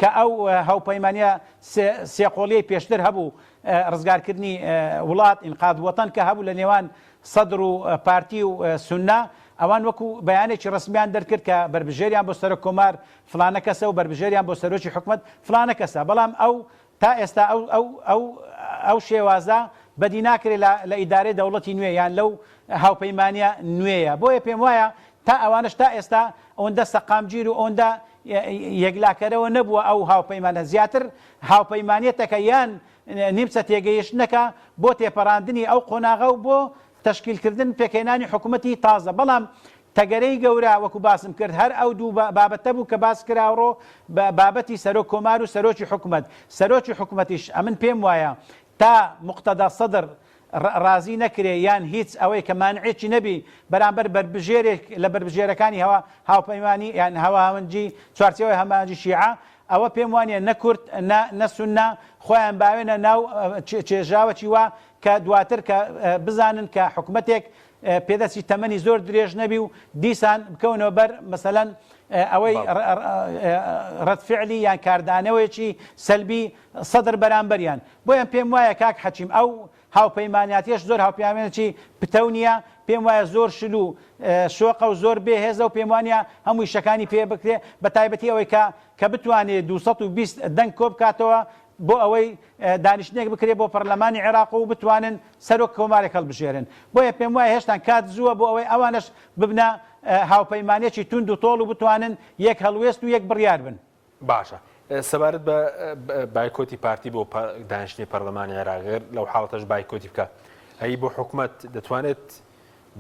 کە ئەو هاوپەیمانە سێقۆڵیەی پێشتر هەبوو ڕزگارکردنی وڵات ئینقاذ وەتەن کە هەبوو لە نێوان سەدر و پارتی و سونە ئەوان وەکو بەیانێکی ڕسمیان دەرکرد کە بربژێریان بۆ سەرۆک کۆمار فلانە کەسە و بربژێریان بۆ سەرۆکی حکومەت فلانە کەسە بەڵام ئەو تا ئێستا ئەو شێوازە بەدی ناکرێت لە ئیدارەی دەوڵەتی نوێ یان لەو هاوپەیمانە نوێیە بۆیە پێم وایە تا ئەوانش تا ئێستا ئەوەندە سەقامگیر و ئەوەندە یەکلاکەرەوە نەبووە ئەو هاوپەیمانە زیاتر هاوپەیمانێتەکە یان نیمچە تێگەیشتنەکە بۆ تێپەڕاندنی ئەو قۆناغە و بۆ تشکیلکردن پێکهێنانی حکوومەتی تازە بەڵام تەگەرەی گەورە وەکو باسم کرد هەر ئەو دوو بابەتە بوو کە باس کراوڕۆ بابەتی سەرۆک کۆمار و سەرۆکی حکوومەت سەرۆکی حکوومەتیش ئەمن پێم وایە تا مقتەدا سەدر ڕازی نەکرێ یان هیچ ئەوەی کە مانعێکی نەبی بەرامبەر بربژێرێک لە بربژێرەکانی هاوپەیمانی یان هەواهەونجی چوارچێوەی هەمانجی شیعە ئەوە پێم وانە نەکورد نەسوننا خۆیان باوێنە ناو چێژاوەکی وا کە دواتر کە بزانن کە حکوومەتێک پێدەچی تەمەنی زۆر درێژ نەبی و دیسان بکەونەوە بەر مەسەلەن ئەوەی ڕەتفعلی یان کاردانەوەیەکی سەلبی سەدر بەرامبەریان بۆیان پێم وایە کاک حەچیم ئەو هاوپەیمانیاتیش زۆر هاوپەیمانێکی پتەونیە پێم وایە زۆر شل و شۆقە و زۆر بێهێزە و پێم وانە هەمووی شەکانی پێ بکرێ بە تایبەتی ئەوەی کە بتوانێت 220 دەنگ کۆ بکاتەوە بۆ ئەوەی دانیشتێک بکرێت بۆ پەرلەمانی عێراق و بتوانن سەرۆک کۆمارێک هەڵبژێرن بۆیە پێم وایە هێشتا کات زووە بۆ ئەوەی ئەوانش ببنە هاوپەیمانێکی تونند و تۆڵ و بتوانن یەک هەڵوێست و یەک بڕیار بن. باشە سەبارەت بە بایکۆتی پارتی بۆ دانیشتنی پەرلەمانی عێراق لەو حاڵەتەش بایکۆتی بکە هەیە بۆ حکوومەت دەتوانێت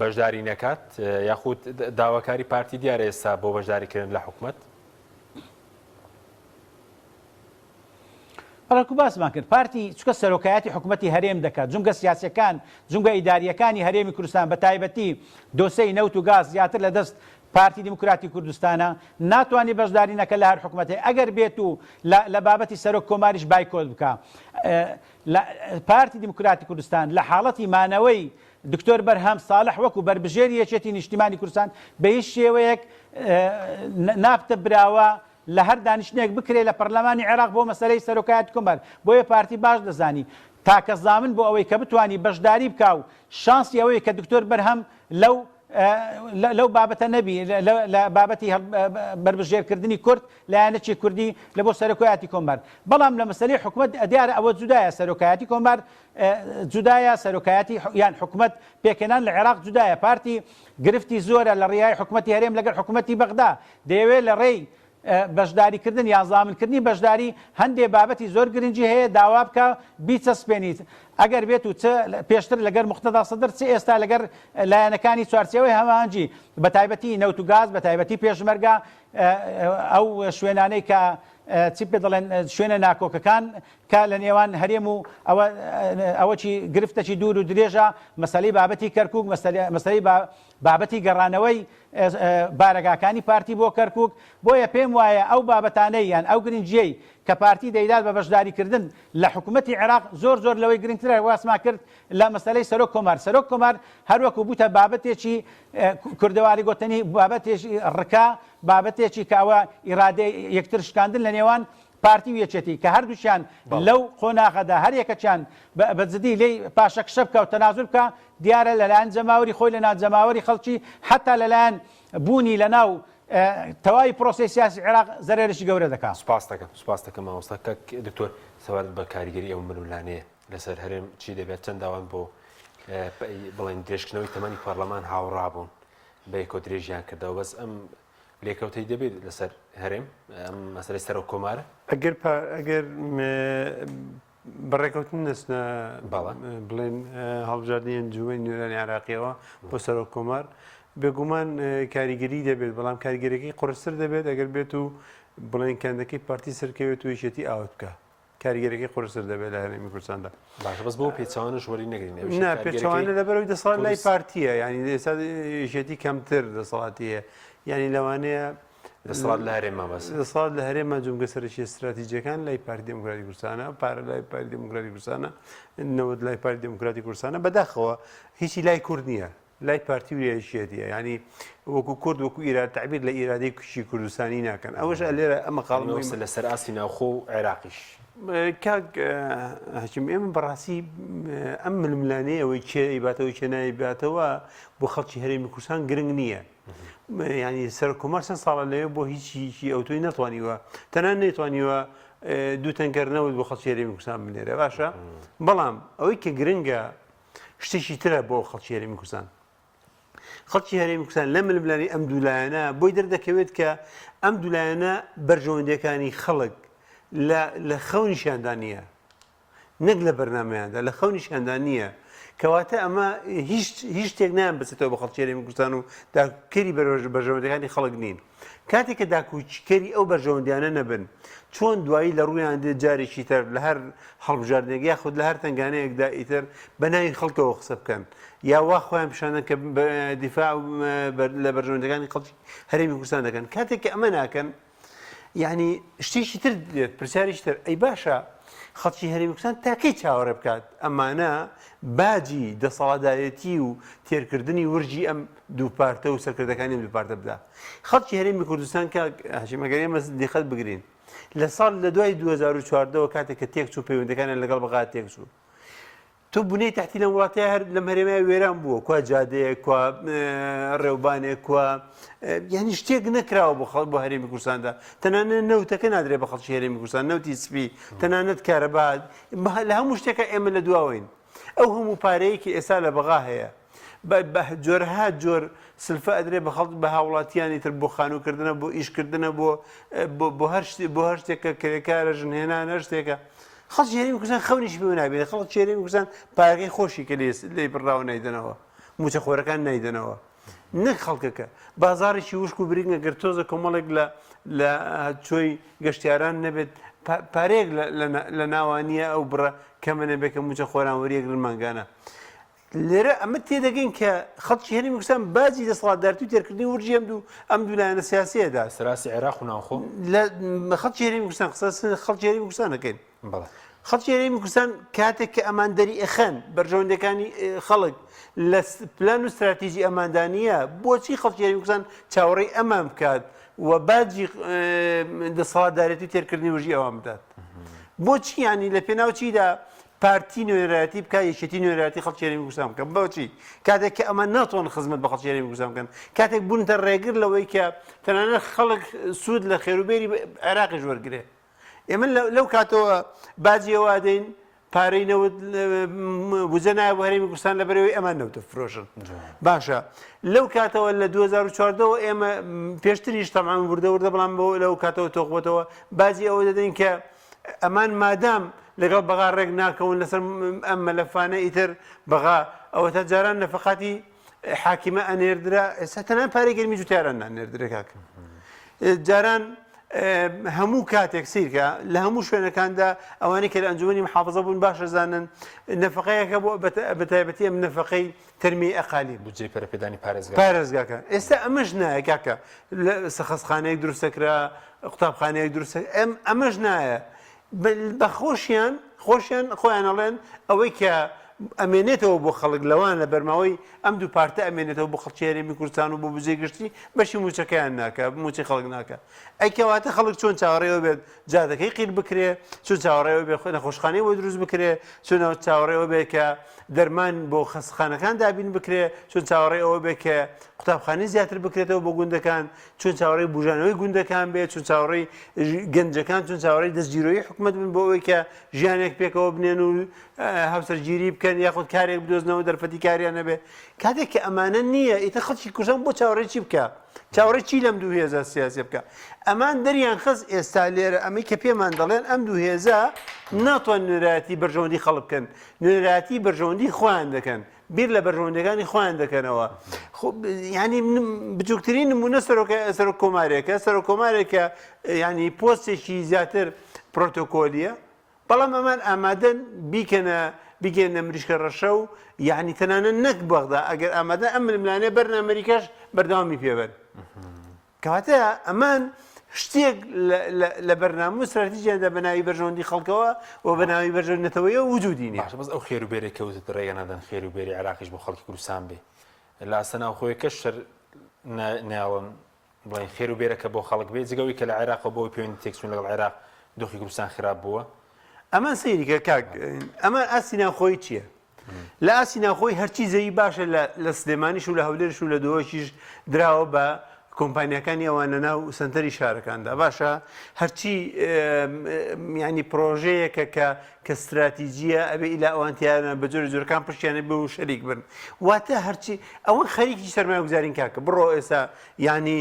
بەشداری نەکات یاخود داواکاری پارتی دیارە ئێستا بۆ بەشداریکردن لە حکوومەت بەڵکو باسمان کرد پارتی چکە سەرۆکایەتی حکوومەتی هەرێم دەکات جونگە سیاسەکان جونگە ئیداریەکانی هەرێمی کوردستان بە تایبەتی دۆسەی نەوت و گاز زیاتر لە دەست پارتی دیموکراتی کوردستانە ناتوانانی بەشداری نەکە لە هەر حکوومەتی ئەگەر بێت و لە بابەتی سەرۆک کۆماریش بایکۆت بکە پارتی دیموکراتی کوردستان لە حاڵەتی مانەوەی دکتۆر بەرهەم ساڵح وەکو بربژێری یەکێتی نیشتیمانی کوردستان بە هیچ شێوەیەک نافتە براوە لە هەر دانیشتنێک بکرێت لە پەرلەمانی عێراق بۆ مەسەلەی سەرۆکایەتی کۆمار بۆیە پارتی باش دەزانی تاکە زامن بۆ ئەوەی کە بتوانی بەشداری بکە و شانسی ئەوەی کە دکتۆر بەرهەم لەو بابەتە نەبی لە بابەتی بربژێرکردنی کورد لایەنەکی کوردی لە بۆ سەرۆکایەتی کۆمار بەڵام لە مەسەلەی حکوومەت دیارە ئەوە جودایە سەرۆکایەتی کۆمار جودایە سەرۆکایەتی یان حکوومەت پێکەنان لە عێراق جودایە پارتی گرفتی زۆرە لە ڕێیای حکوومەتی هەرێم لەگەر حکوومەتی بەغدا دەیەوێت لە ڕێی بەشداریکردن یا زامنکردنی بەشداری هەندێک بابەتی زۆر گرنگی هەیە داوا بکە بیچەسپێنیت ئەگەر بێت و پێشتر لەگەر مقتەدا سەدر چ ئێستا لەگەر لایەنەکانی چوارچێوەی هەمانجی بە تایبەتی نەوت و گاز بە تایبەتی پێشمەرگە ئەو شوێنانەی کە چی پێ دەڵێن شوێنە ناکۆکەکان کە لە نێوان هەرێم و ئەوەی گرفتەی دوور و درێژە مەسەلەی بابەتی کەرکووک مەسەلەی بابەتی گەڕانەوەی بارەگاکانی پارتی بۆ کەرکووک بۆیە پێم وایە ئەو بابەتانەی یان ئەو گرنگجیەی کە پارتی دەیدات بە بەشداریکردن لە حکوومەتی عێراق زۆر لەوەی گرنگترە واسما کرد لە مەسەلەی سەرۆک کۆمار هەروەکو بووتە بابەتێکی کوردەواری گۆتنی بابەتێکی ڕکا بابەتێکی کاوە ئیرادەی یەکتر شکاندن لە نێوان پارتی و یەکێتی کە هەردووچیان لەو قۆناغەدا هەر یەکەچیان بەجددی لێی پاشەکشە بکە و تەنازول بکە دیارە لەلایەن جەماوەری خۆی لە ناوجەماوەری خەڵکی حتا لەلایەن بوونی لەناو تەواوی پرۆسی سیاسی عێراق زەرێرشی گەورە دەکات. سوپاس دەکەم مامۆستا دکتۆر سەبارەت بە کاریگەری ئەو ملولانەیە لەسەر هەرێم چی دەبێت چەند داوان بۆ بڵێن درێژکردنەوەی تەمەنی پەرلەمان هاوڕابوون بە یەکۆ درێژیان کردەوە بەس ئەم لێکەوتەی دەبێت لەسەر هەرێم ئەم مەسەلەی سەرۆک کۆمارە ئەگەر بەڕێکەوتن نەستە بڵێن هەڵبژاردننی ئەنجومەی نوێرانی عێراقیەوە بۆ سەرۆک کۆمار بێگومان کاریگەری دەبێت بەڵام کاریگەریەکەی قورستر دەبێت ئەگەر بێت و بڵێن کەندەکەی پارتی سەرکەوێت و یەکێتی ئاوت بکە کاریگەریەکەی قورستر دەبێت لە هەرێمی کوردستاندا باشە بەس بۆ پێچوانش وەری نەگرین پێچوانە لەبەرەوەی دەسەڵات لای پارتیە ینی ئێستا یەکێتی کەمتر دەسەڵاتیە ینی لەوانەیە دەسەڵات لە هەرێمە بەس دەسەڵات لە هەرێمە جومگە سەرکی استراتیجیەکان لای پارتی دموکراتی کوردستانە پارە لای پارتی دموکراتی کوردستانە نەوەت لای پارتی دموکراتی کوردستانە بەداخەوە هیچی لای کورد نییە لای پارتی و یەکێتیە ینی وەکو کورد وەکو ئیراد تعبیر لە ئیرادەی کوشی کوردستانی ناکەن ئەوەش لێرە ئەمە قاڵمەوە لەسەر ئاسی ناوخۆ و عێراقیش کاک هەچم ئێمە بەڕاستی ئەم ململانەیەوەی چێ ئیباتەوەی چێ نایباتەوە بۆ خەڵکی هەرێمی کوردستان گرنگ نییە ینی سەرۆک کۆمار چەند ساڵە لەوێ بۆ هیچی ئەوتۆی نەتوانیوە تەنان نەیتوانیوە دوو تەنگەرنەوەت بۆ خەڵکی هەرێمی کوردستان بنێرە باشە بەڵام ئەوەی کە گرنگە شتێکی ترە بۆ خەڵکی هەرێمی کوردستان خەڵکی هەرێمی کوردستان لە ململانی ئەم دوولایەنە بۆی دەردەکەوێت کە ئەم دوولایەنە بەرژەوەندەکانی خەڵک لە خەونیشیاندا نییە نەک لە بەرنامەیاندا لە خەونیشیاندا نییە کەواتە ئەمە هیچ شتێک نان بچێتەوە بە خەڵکی هەرێمی کوردستان و داکەری بەرژەوەندەکانی خەڵک نین. کاتێک کە داکوچکەری ئەو بەرژەوەندیانە نەبن چۆن دوایی لە ڕوویان دێت جارێکی تر لە هەر هەڵبژاردنێک یاخود لە هەر تنگانەیەکدا ئیتر بە ناوی خەڵکەوە قسە بکەن یا وا خۆیان پیشانە کە دیفاع لە بەرژەوەندەکانی خەڵکی هەرێمی کوردستان دەکەن. کاتێک کە ئەمە ناکەن یعنی شتێکی تر دێت پرسیارێکی تر ئەی باشە خەڵکی هەرێمی کوردستان تاکەی چاوەڕێ بکات ئەمانە باجی دەسەڵاتدارەتی و تێرکردنی ورجی ئەم دوو پارتە و سەرکردەکانی ئەم دوو پارتە بدا. خەڵکی هەرێمی کوردستان کە هاشیمەگەری ئێمە دقت بگرین لە ساڵ لە دوای 2014ەوە کاتێک کە تێکچوو پەیوەندەکانیان لەگەڵ بەغا تێکچوو تۆ بنەی تحتی لەم وڵاتەیە هەر لەم هەرێمای وێران بووە کوا جادەیە کوا ڕێوبانێک کوا یعنی شتێک نەکراوە بۆ هەرێمی کوردستاندا تەنانەت نەوتەکە نادرێت بە خەڵکی هەرێمی کوردستان نەوتی سپی تەنانەت کارەبات لە هەموو شتێکە ئێمە لە دواوین. ئەو هەموو پارەیەکی ئێستا لە بەغا هەیە جۆرها جۆر سلفە ئەدرێ بە خەڵک بە هاوڵاتیانی تر بۆ خانووکردنە بۆ ئیشکردنە بۆ هەر شتێکە کرێکارە ژنهێنان هەر شتێکە خەڵکی هەرێمی کوردستان خەونیش پێ نابێت. خەڵکی هەرێمی کوردستان پارەکەی خۆشی کە لێ بڕاوە نایدنەوە موچەخۆرەکان نایدنەوە نەک خەڵکەکە بازارێکی وشک و برینگە گەر تۆزە کۆمەڵێک لە چۆی گەشتیاران نەبێت پارەیەک لە ناوانیە ئەو بڕە کەمە نەبێت کە موچە خۆرانوەریەک مانگانە. لێرە ئەمە تێدەگەین کە خەڵکی هەرێمی کوردستان باجی دەسەڵاتدارەتی و تێرکردنی ورجی ئەم دوو لایەنە سیاسیەدا سەراسی عێراق و ناوخۆ خەڵکی هەرێمی کوردستان قسە خەڵکی هەرێمی کوردستان دەکەین. خەڵکی هەرێمی کوردستان کاتێک کە ئەماندەری ئەخەن بەرژەوەندەکانی خەڵک لە پلان و استراتیژی ئەماندانیە بۆچی خەڵکی هەرێمی کوردستان چاوەڕێی ئەمان بکات و باجی دەسەڵاتدارەتی و تێرکردنی ورژی ئەوان بدات؟ بۆچی ینی لە پێناوچیدا پارتی نوێنەرایەتی بکە یەکێتی نوێنەرایەتی خەڵکی هەرێمی کوردستان بکەن بۆچی؟ کاتێک کە ئەمە ناتوان خزمەت بە خەڵکی هەرێمی کوردستان بکەن کاتێک بوونتە ڕێگر لەوەی کە تەنانەت خەڵک سوود لە خێروبێری عێراقیش وەرگرێ. ئێمە لەو کاتەوە باجیەوە دەین پارەی نەوت وزە نایە بۆ هەرێمی کوردستان لە بەرەوەی ئەمان نەوتە فرۆشن. باشە لەو کاتەوە لە 2014ەوە ئێمە پێشتریش تەمان وردە بەڵام بۆ لەو کاتەوە تۆقوتەوە باجی ئەوە دەدەین کە ئەمان مادام لەگەڵ بەغا ڕێک ناکەون لەسەر ئەم مەلەفانە ئیتر بەغا ئەوە تا جاران نەفەقاتی حاکیمە ئەنێردرا ئێستا تەنان پارەی گەرمی جوتیاران نانێردرێ کاکە جاران هەموو کاتێک سیرکە لە هەموو شوێنەکاندا ئەوانەی کە لە ئەنجومەنی محافظە بوون باشە زانن نەفەقەیەکە بۆ بەتایبەتی ئەم نەفەقەی تەرمی ئەقالی بودجێ پەرەپێدانی پارێزگاکە ئێستا ئەمەش نایە کاکە سەخەسخانەیەک دروستەکرا قوتابخانەیەک دروستە ئەمەش نایە بەخۆشیان خۆیان ئەڵێن ئەوەی کە ئەمێنێتەوە بۆ خەڵک لەوان لە بەرماوەی ئەم دوو پارتە ئەمێنێتەوە بۆ خەڵکی هەرێمی کوردستان و بۆ بجێ گشتی بەشی موچەکەیان ناکە موچی خەڵک ناکە. ئەیکەواتە خەڵک چۆن چاوەڕێەوە بێت جادەکەی قیر بکرێ چۆن چاوەڕێەوە بێ نەخۆشخانەی بۆ دروست بکرێ چۆن چاوەڕێەوە بێ کە دەرمان بۆ خەستخانەکان دابین بکرێ چۆن چاوەڕێەوە بێ کە قوتابخانەی زیاتر بکرێتەوە بۆ گوندەکان چۆن چاوەڕێی بژانەوەی گوندەکان بێت چۆن چاوەڕێی گەنجەکان چۆن چاوەڕێی دەستگیرۆیی حکومەت بن بۆ ئەوەی کە ژیانێک پێکەوە بنێن و هاوسەرگیری بکەن یاخود کارێک بدۆزنەوە دەرفەتی کاریان نەبێ. کاتێک کە ئەمانە نییە ئیتە خەڵکی کوردستان بۆ چاوەڕێی چی بکە؟ چاوەڕێی چی لەم دوو هێزە سیاسی بکە؟ ئەمان دەریان خست ئێستا لێرە ئەمەی کە پێمان دەڵێن ئەم دوو هێزە ناتوان نوێنەرایەتی بەرژەوەندی خەڵک بکەن نوێنەرایەتی بەرژەوەندی خۆیان دەکەن بیر لە بەرژەوەندەکانی خۆیان دەکەنەوە. ینی بچووکترین نمونە سەرۆک کۆمارێکە سەرۆک کۆمارێکە ینی پۆستێکی زیاتر پرۆتۆکۆلیە بەڵام ئەمان ئامادەن بیگەنە مریشکە ڕەشە و یعنی تەنانەت نەک بەغدا ئەگەر ئامادە ئەم ململانێ بەرن ئەمریکاش بەردەوامی پێبەن. کەواتە ئەمان شتێک لە بەرنامە و استراتیژیاندا بە ناوی بەرژەوەندی خەڵکەوە و بە ناوی بەرژەوەندێتەوەیە وجودی نیە. بەس ئەو خێروبێرێک کەوتت ڕێگە نادەن خێروبێری عێراقیش بۆ خەڵکی کوردستان بێ لە ئاستە ناوخۆیەکە شەر ناوەن بڵێن خێروبێرەکە بۆ خەڵک بێ جگەوەی کە لە عێراقەوە بۆی پەیوەندی تێکچوون لەگەڵ عێراق دۆخی کوردستان خراپ بووە. ئەمان سەیریکە کاک ئەمان ئاسی ناوخۆی چییە؟ لە ئاسی ناوخۆی هەرچی زەوی باشە لە سلێمانیش و لە هەولێرش و لە دۆشیش دراوە بە کۆمپانیەکانی ئەوانە ناو سنتەری شارەکاندا باشە هەرچی ینی پرۆژەیەکە کە استراتیژیە ئەبێ ئیلا ئەوانتیانە بە جۆر جۆرەکان پشتیانە بێ و شەریک بن واتە هەرچی ئەوە خەریکی سەرمایە گوزارین کاکە بڕۆ ئێستا ینی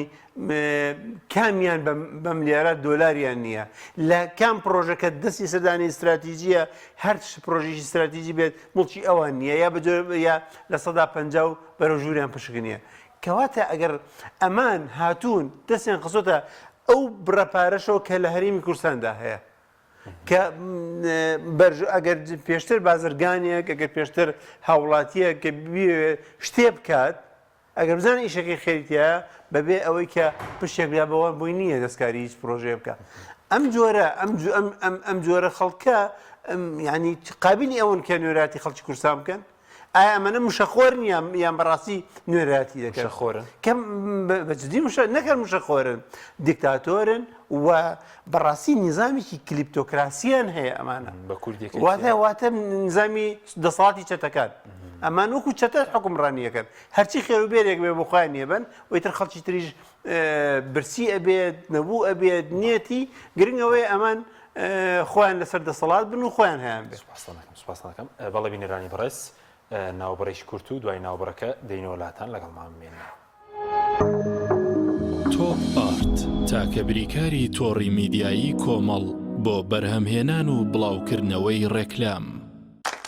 کامیان بە ملیارات دۆلاریان نییە لە کام پرۆژەکە دەستی سەردانی استراتیژیە هەر پرۆژێکی استراتیژی بێت مڵکی ئەوان نییە یا بەجۆر یا لە 150 و بەرەو ژووریان پشکنیە کەواتە ئەگەر ئەمان هاتوون دەستیان قسۆتە ئەو بڕەپارەشەوە کە لە هەرێمی کوردستاندا هەیە کە ئەگەر پێشتر بازرگانێک ئەگەر پێشتر هاوڵاتیە کە شتێ بکات ئەگەر بزانە ئیشەکەی خێریتە بەبێ ئەوەی کە پشتێک بیا بەوە بووی نییە دەستکاری هیچ پرۆژێ بکە ئەم جۆرە خەڵکە ینی قابلی ئەوەن کە نوێراتی خەڵکی کوردستان بکەن ئایا ئەمەە مشەخۆرن یان بەڕاستی نوێراتی دەکەن خۆرن کەم بەجددی نەکەن مشەخۆرن دیکتاتۆرن و بەڕاستی نیزامێکی کلیپتۆکراسیان هەیە ئەمانە واتە نظامی دەسەڵاتی چەتەکان ئەمان وەکو چەتە حکومڕانیەکەن هەرچی خێروبێرێک بێ بۆ خۆیان نیەبن ویتر خەڵکی تریش برسی ئەبێت نەبوو ئەبێت نیەتی گرنگەوەی ئەمان خۆیان لەسەر دەسەڵات بن و خۆیان هەیان بێت سوپاسناکەم بەڵێ بینەرانی بەڕێز ناوبەڕێکی کورت و دوای ناوبەڕەکە دەینەوەلاتان لەگەڵمان بمێنن تۆپ ئارت تاکە بریکاری تۆڕی میدیایی کۆمەڵ بۆ بەرهەمهێنان و بڵاوکردنەوەی ڕێکلام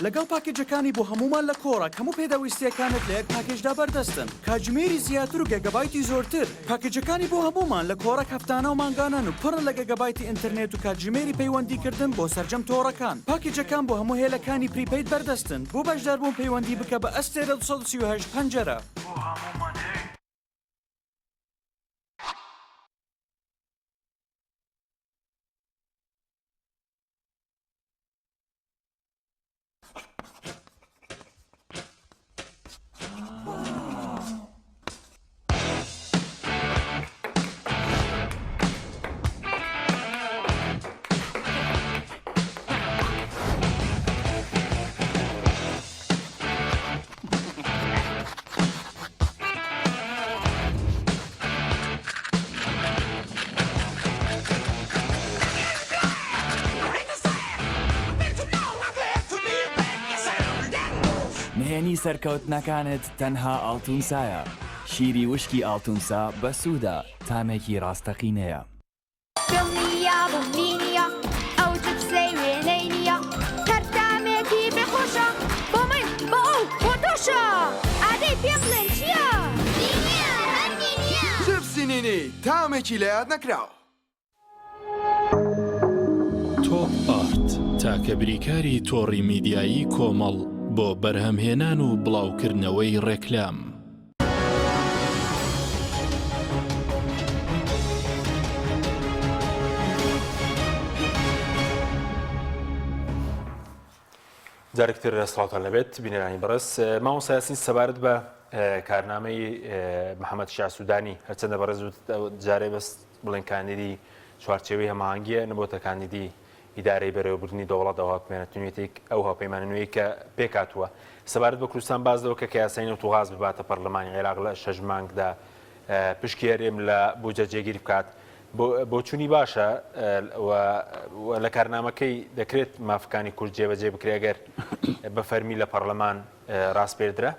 لەگەڵ پاکێجەکانی بۆ هەمومان لە کۆڕک هەموو پێداویستیەکانت لە یەک پاکێجدا بەردەستن کاتژمێری زیاتر و گەگەبایتی زۆرتر پاکێجەکانی بۆ هەمومان لە کۆڕک هەفتانە و مانگانان و پڕ لە گەگەبایتی ئینتەرنێت و کاتژمێری پەیوەندیکردن بۆ سەرجەم تۆڕەکان پاکێجەکان بۆ هەموو هێلەکانی پریپەید بەردەستن بۆ بەشداربوون پەیوەندی بکە بە ئەستێرە 238 پەنجەرە نهێنی سەرکەوتنەکانت تەنها ئاڵتونسایە شیری وشکی ئاڵتونسا بە سوودا تامێکی ڕاستەقینەیە دڵنییا بوومینیە ئەو جپسەی وێنەی نییە هەرتامێکی بخۆشە بۆ من بۆ ئەو بۆ تۆشە ئادەی پێ بڵێن چییە؟ جپسی نینی تامێکی لە یاد نەکراوە تۆپ ئارت تاکە بریکاری تۆڕی میدیایی کۆمەڵ بۆ بەرهەمهێنان و بڵاوکردنەوەی ڕێکلام جارێکتر سڵاوتان لەبێت بینەرانی بەڕێز مامۆستا یاسین سەبارەت بە کارنامەی محەممەد شیع سوودانی هەرچەندە بەڕێز جارێ بەست بڵێن کاندیدی چوارچێوەی هەماهەنگیە نەبووتە کاندیدی ئیدارەی بەرەوەبردننی دەوڵەت هەڵپێنەتونێتێک ئەو هەڵپەیمانە کە پێکاتووە سەبارەت بە کوردستان باز دەوە کە یاسای نەوتوغاز بباتە پەرلەمانی عێراق لە 6 مانگدا پشکی هەرێم لە بوجە جێگیری بکات بۆ چوونی باشە لە کارنامەکەی دەکرێت مافەکانی کورد جێبەجێ بکرێگەر بە فەرمی لە پەرلەمان ڕاست پێدرا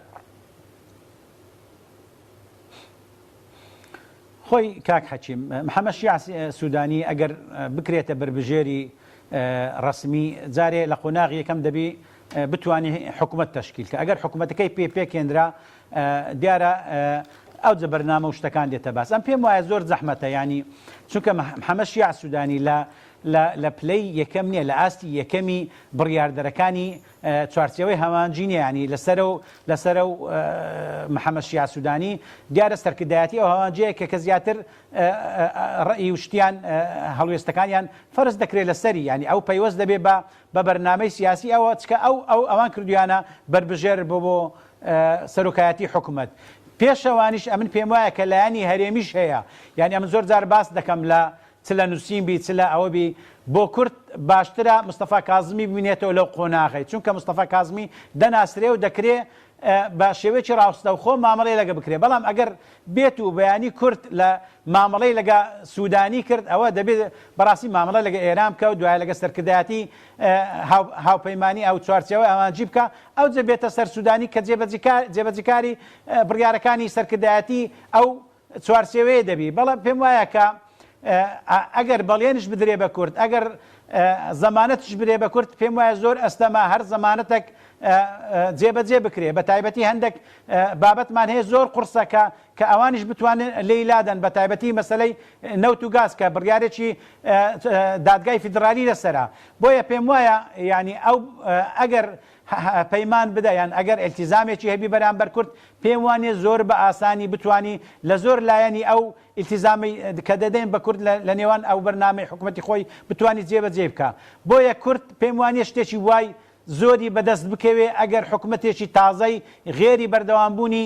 خۆی کاک حەچیم محەممەد شیع سوودانی ئەگەر بکرێتە بربژێری ڕسمی جارێ لە قۆناغی یەکەم دەبی بتوانێت حکوومەت تەشکیلکە ئەگەر حکوومەتەکەی پێکێنرا دیارە ئەو جە بەرنامە و شتەکان دێتە باس ئەم پێم وایە زۆر زەحمەتە ینی چونکە محەممەد شیع سوودانی لە پلەی یەکەم نییە لە ئاستی یەکەمی بڕیاردەرەکانی چوارچێوەی هەمانجینە ینی لەسەر و محەممەد شیع سوودانی دیارە سەرکردایەتی ئەو هەوانجەیە کە زیاتر ڕئی و شتیان هەڵوێستەکانیان فەرز دەکرێت لەسەری ینی ئەو پەیوەست دەبێت بە بەرنامەی سیاسی ئەوە چکە ئەوان کردویانە بربژێر بۆ سەرۆکایەتی حکوومەت پێشەوانیش ئەمن پێم وایە کە لایانی هەرێمیش هەیە یعنی ئەمن زۆر جار باس دەکەم لە چ لە نووسین بی چ لە ئەوە بی بۆ کورد باشترە مستەفا کازمی ببینێتەوە لەو قۆناغی چونکە مستەفا کازمی دەناسرێ و دەکرێت بە شێوەیەکی ڕاستە و خۆ مامەڵەی لەگە بکرێ بەڵام ئەگەر بێت و بەیانی کورد لە مامەڵەی لەگە سوودانی کرد ئەوە دەبێت بەڕاستی مامەڵە لەگە ئێران بکە و دوای لەگە سەرکردایەتی هاوپەیمانی ئەو چوارچەوەی ئەمانجی بکە ئەو جەبێتە سەر سوودانی کە جێبەجیکاری بڕیارەکانی سەرکردایەتی ئەو چوارچێوەیە دەبی بەڵام پێم وایە کە ئەگەر بەڵێنش بدرێ بە کورد ئەگەر زەمانەتش برێ بە کورد پێم وایە زۆر ئەستەما هەر زەمانەتێک جێبەجێ بکرێ بە تایبەتی هەندێک بابەتمان هەیە زۆر قورسەکە کە ئەوانیش بتوانن لەیلادەن بە تایبەتی مەسلەی نەوت و گاز کە بڕیارێکی دادگای فیدرالی لەسەرا بۆیە پێم وایە ینی ئەو ئەگەر پەیمان بدەیان ئەگەر ئیلتیزامێکی هەبی بەرامبەر کورد پێم وانێ زۆر بە ئاسانی بتانی لە زۆر لایەنی ئەو ئیلتیزامی کە دەدەین بە کورد لە نێوان ئەو بەرنامەی حکوومەتی خۆی بتانی جێبەجێ بکە بۆیە کورد پێم وانێ شتێکی وای زۆری بەدەست بکەوێ ئەگەر حکوومەتێکی تازەی غێری بەردەوامبوونی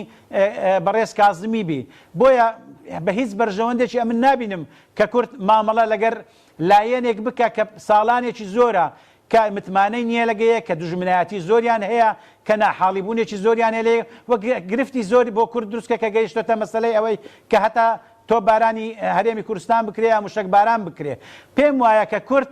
بەڕێز کازمی بی بۆیە بە هیچ بەرژەوەندێکی ئەمن نابینم کە کورد مامەڵە لەگەر لایەنێک بکە کە ساڵانێکی زۆرە کە متمانەی نییە لەگەیە کە دوژمنایەتی زۆریان هەیە کە ناحاڵیبوونێکی زۆریان هەیە وەک گرفتی زۆری بۆ کورد دروستکە کە گەیشتۆتە مەسەلەی ئەوەی کە هەتا تۆ بارانی هەرێمی کوردستان بکرێ یا موشک باران بکرێ پێم وایە کە کورد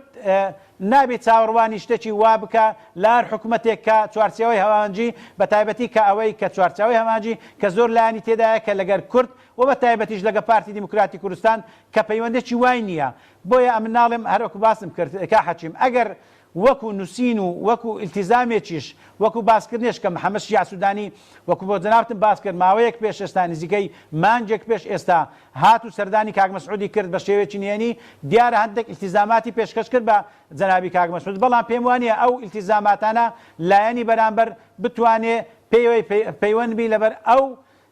نابێت چاوەڕوانی شتێکی وا بکە لار حکوومەتێک کە چوارچەوەی هەوانجی بە تایبەتی کە ئەوەی کە چوارچاوی هەمانجی کە زۆر لایانی تێدایە کە لەگەر کورد و بە تایبەتیش لەگە پارتی دیموکراتی کوردستان کە پەیوەندێکی وای نییە بۆیە ئەمن ناڵێم هەروەکو باسم کرد کا حەچیم ئەگەر وەکو نووسین و وەکو ئیلتیزامێکیش وەکو باسکردنیش کە محەممەد شیع سوودانی وەکو بۆ جەنابتم باس کرد ماوەیەک پێش ئێستا نزیکەی مانجێک پێش ئێستا هات و سەردانی کاک مەسعودی کرد بە شێوەیەکی نهێنی دیارە هەندێک ئیلتیزاماتی پێشکەش کرد بە جەنابی کاک مەسعود بەڵام پێم وانییە ئەو ئیلتیزاماتانە لایەنی بەرامبەر بتوانێ پەیوەند بی لەبەر ئەو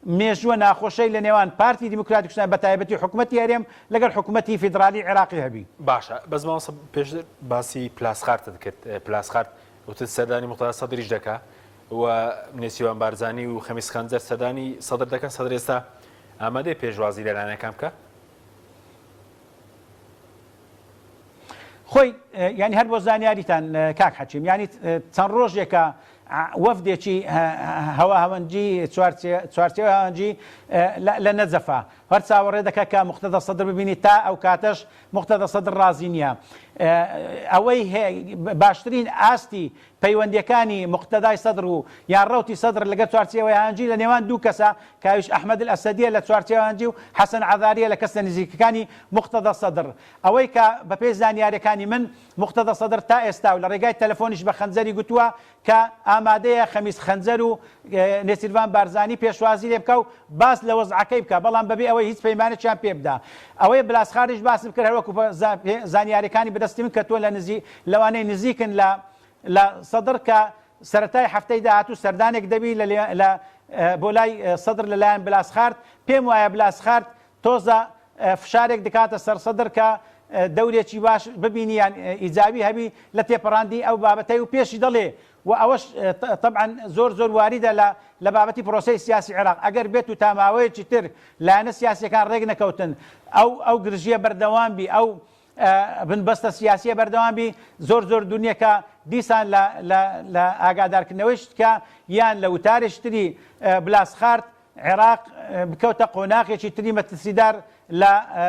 مێژووە ناخۆشەی لە نێوان پارتی دیموکراتی کوردستان بە تایبەتی حکوومەتی هەرێم لەگەر حکوومەتی فیدرالی عێراقی هەبی باشە بەس ماوەسە پێش باسی پلاسخارتت کرد پلاسخارت وتت سەردانی موختار سەدریش دەکا و نێسیوان بارزانی و خەمیس خەنجەر سەردانی سەدر دەکەن سەدر ئێستا ئامادەی پێشوازی لەلایەنەکان بکە خۆی ینی هەر بۆ زانیاریتان کاک حەچیم ینی چەند ڕۆژێکە وەفدێکی هەوا هەوەنجی چوارچێوە هەوەنجی لە نەجەفا هەر چاوەڕێ دەکە کە موختەدە سەدر ببینی تا ئەو کاتەش موختەدە سەدر ڕازی نییە ئەوەی باشترین ئاستی پەیوەندیەکانی موختەدای سەدر و یان ڕەوتی سەدر لەگە چوارچێوەی هەوەنجی لە نێوان دوو کەسە کاویش ئەحمەد ئەسەدیە لە چوارچێوە هەوەنجی و حەسەن عەذاریە لە کەسە نزیکەکانی موختەدە سەدر ئەوەی کە بەپێی زانیاریەکانی من موختەدە سەدر تا ئێستا و لە ڕێگای تەلەفۆنیش بە خەنجەری گوتووە کە ئامادەیە خەمیس خەنجەر و نێسیروان بارزانی پێشوازی لێ بکە و باس لە وەزعەکەی بکە بەڵام بەبێ ئەوەی هیچ پەیمانێکیان پێ بدا ئەوەی بلاسخاریش باسم کرد هەروەکو زانیاریەکانی بەدەستی من کە تۆ لەوانەی نزیکن لە سەدر کە سەرەتای هەفتەی داهاتوو سەردانێک دەبی بۆ لای سەدر لەلایەن بلاسخارد پێم وایە بلاسخارد تۆزە فشارێک دکاتە سەر سەدر کە دەورێکی باش ببینیان ئیجابی هەبی لە تێپەڕاندی ئەو بابەتەی و پێشی دەڵێ و ئەوەش طبعا زۆر واریدە لە بابەتی پرۆسەی سیاسی عێراق ئەگەر بێت و تاماوەیەکی تر لایەنە سیاسیەکان ڕێک نەکەوتن ئەو گرژیە بەردەوام بی ئەو بنبەستە سیاسیە بەردەوام بی زۆر دونیەکە دیسان لە ئاگادارکردنەوەی شتکە یان لە وتارێکی تری بلاسخارد عێراق بکەوتە قۆناغێکی تری مەترسیدار